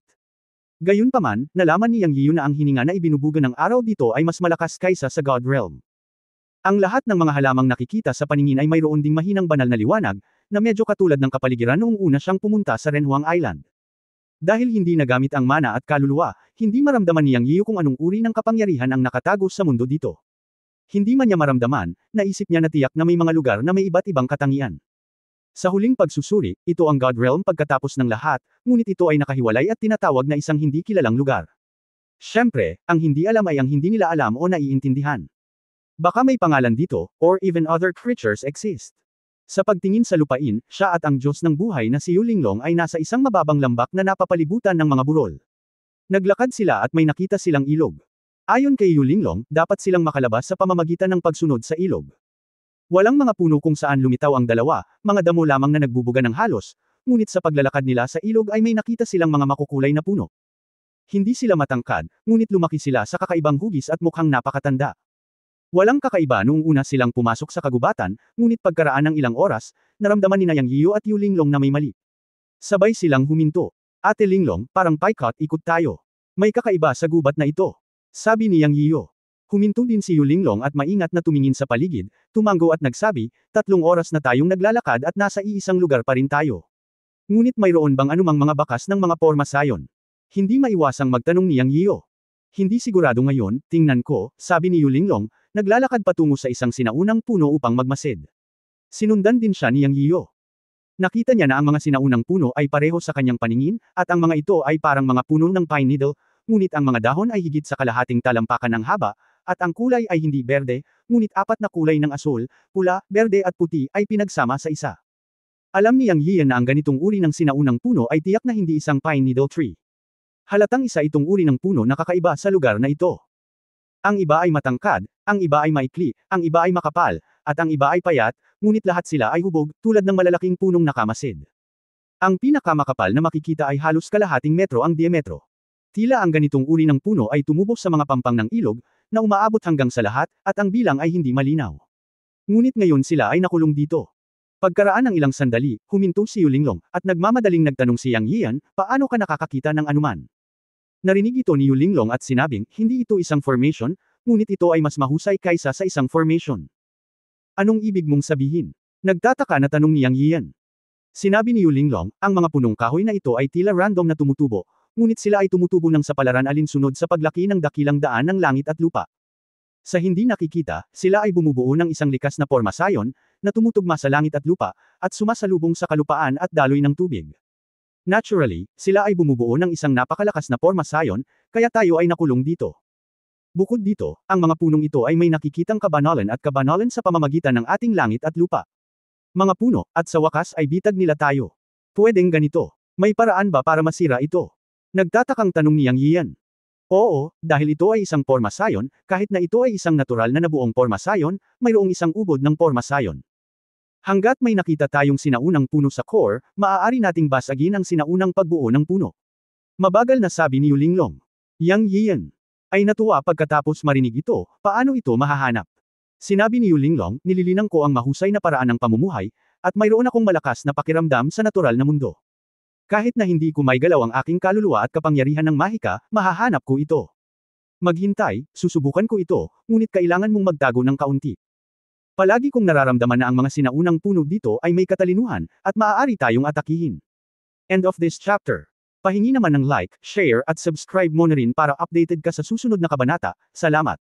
Gayunpaman, nalaman ni Yang Yiyo na ang hininga na ibinubuga ng araw dito ay mas malakas kaysa sa God Realm. Ang lahat ng mga halamang nakikita sa paningin ay mayroon ding mahinang banal na liwanag, na medyo katulad ng kapaligiran noong una siyang pumunta sa Renhuang Island. Dahil hindi nagamit ang mana at kaluluwa, hindi maramdaman ni Yang Yiyo kung anong uri ng kapangyarihan ang nakatago sa mundo dito. Hindi man niya maramdaman, naisip niya na tiyak na may mga lugar na may iba't ibang katangian. Sa huling pagsusuri, ito ang God Realm pagkatapos ng lahat, ngunit ito ay nakahiwalay at tinatawag na isang hindi kilalang lugar. Siyempre, ang hindi alam ay ang hindi nila alam o naiintindihan. Baka may pangalan dito, or even other creatures exist. Sa pagtingin sa lupain, siya at ang Diyos ng buhay na si Yu Linglong ay nasa isang mababang lambak na napapalibutan ng mga burol. Naglakad sila at may nakita silang ilog. Ayon kay Yu Linglong, dapat silang makalabas sa pamamagitan ng pagsunod sa ilog. Walang mga puno kung saan lumitaw ang dalawa, mga damo lamang na nagbubuga ng halos, ngunit sa paglalakad nila sa ilog ay may nakita silang mga makukulay na puno. Hindi sila matangkad, ngunit lumaki sila sa kakaibang hugis at mukhang napakatanda. Walang kakaiba noong una silang pumasok sa kagubatan, ngunit pagkaraan ng ilang oras, naramdaman ni Yang Yiyo at Yu Linglong na may mali. Sabay silang huminto. Ate Linglong, parang paikot, ikot tayo. May kakaiba sa gubat na ito. Sabi ni Yang Yiyo. Huminto din si Yu Linglong at maingat na tumingin sa paligid, tumango at nagsabi, 3 oras na tayong naglalakad at nasa iisang lugar pa rin tayo. Ngunit mayroon bang anumang mga bakas ng mga porma sayon? Hindi maiwasang magtanong ni Yang Yiyo. Hindi sigurado ngayon, tingnan ko, sabi ni Yu Linglong, naglalakad patungo sa isang sinaunang puno upang magmasid. Sinundan din siya ni Yang Yiyo. Nakita niya na ang mga sinaunang puno ay pareho sa kanyang paningin, at ang mga ito ay parang mga puno ng pine needle, ngunit ang mga dahon ay higit sa kalahating talampakan ng haba, at ang kulay ay hindi berde, ngunit 4 na kulay ng asul, pula, berde at puti ay pinagsama sa isa. Alam ni Yang Yiyo na ang ganitong uri ng sinaunang puno ay tiyak na hindi isang pine needle tree. Halatang isa itong uri ng puno na kakaiba sa lugar na ito. Ang iba ay matangkad, ang iba ay maikli, ang iba ay makapal, at ang iba ay payat, ngunit lahat sila ay hubog, tulad ng malalaking punong nakamasid. Ang pinakamakapal na makikita ay halos kalahating metro ang diametro. Tila ang ganitong uri ng puno ay tumubok sa mga pampang ng ilog, na umaabot hanggang sa lahat, at ang bilang ay hindi malinaw. Ngunit ngayon sila ay nakulong dito. Pagkaraan ng ilang sandali, huminto si Yu Linglong, at nagmamadaling nagtanong si Yang Yiyan, paano ka nakakakita ng anuman? Narinig ito ni Yu Linglong at sinabing, hindi ito isang formation, ngunit ito ay mas mahusay kaysa sa isang formation. Anong ibig mong sabihin? Nagtataka na tanong ni Yang Yian. Sinabi ni Yu Linglong, ang mga punong kahoy na ito ay tila random na tumutubo, ngunit sila ay tumutubo ng sapalaran alinsunod sa paglaki ng dakilang daan ng langit at lupa. Sa hindi nakikita, sila ay bumubuo ng isang likas na pormasayon, na tumutugma sa langit at lupa, at sumasalubong sa kalupaan at daloy ng tubig. Naturally, sila ay bumubuo ng isang napakalakas na pormasayon, kaya tayo ay nakulong dito. Bukod dito, ang mga punong ito ay may nakikitang kabanalan at kabanalan sa pamamagitan ng ating langit at lupa. Mga puno, at sa wakas ay bitag nila tayo. Pwedeng ganito. May paraan ba para masira ito? Nagtatakang tanong ni Yang Yian. Oo, dahil ito ay isang pormasayon, kahit na ito ay isang natural na nabuong pormasayon, mayroong isang ubod ng pormasayon. Hanggat may nakita tayong sinaunang puno sa core, maaari nating basagin ang sinaunang pagbuo ng puno. Mabagal na sabi ni Yu Linglong. Yang Yian ay natuwa pagkatapos marinig ito, paano ito mahahanap? Sinabi ni Yu Linglong, nililinang ko ang mahusay na paraan ng pamumuhay, at mayroon akong malakas na pakiramdam sa natural na mundo. Kahit na hindi ko may galaw ang aking kaluluwa at kapangyarihan ng mahika, mahahanap ko ito. Maghintay, susubukan ko ito, ngunit kailangan mong magtago ng kaunti. Palagi kong nararamdaman na ang mga sinaunang puno dito ay may katalinuhan, at maaari tayong atakihin. End of this chapter. Pahingi naman ng like, share at subscribe mo na rin para updated ka sa susunod na kabanata. Salamat.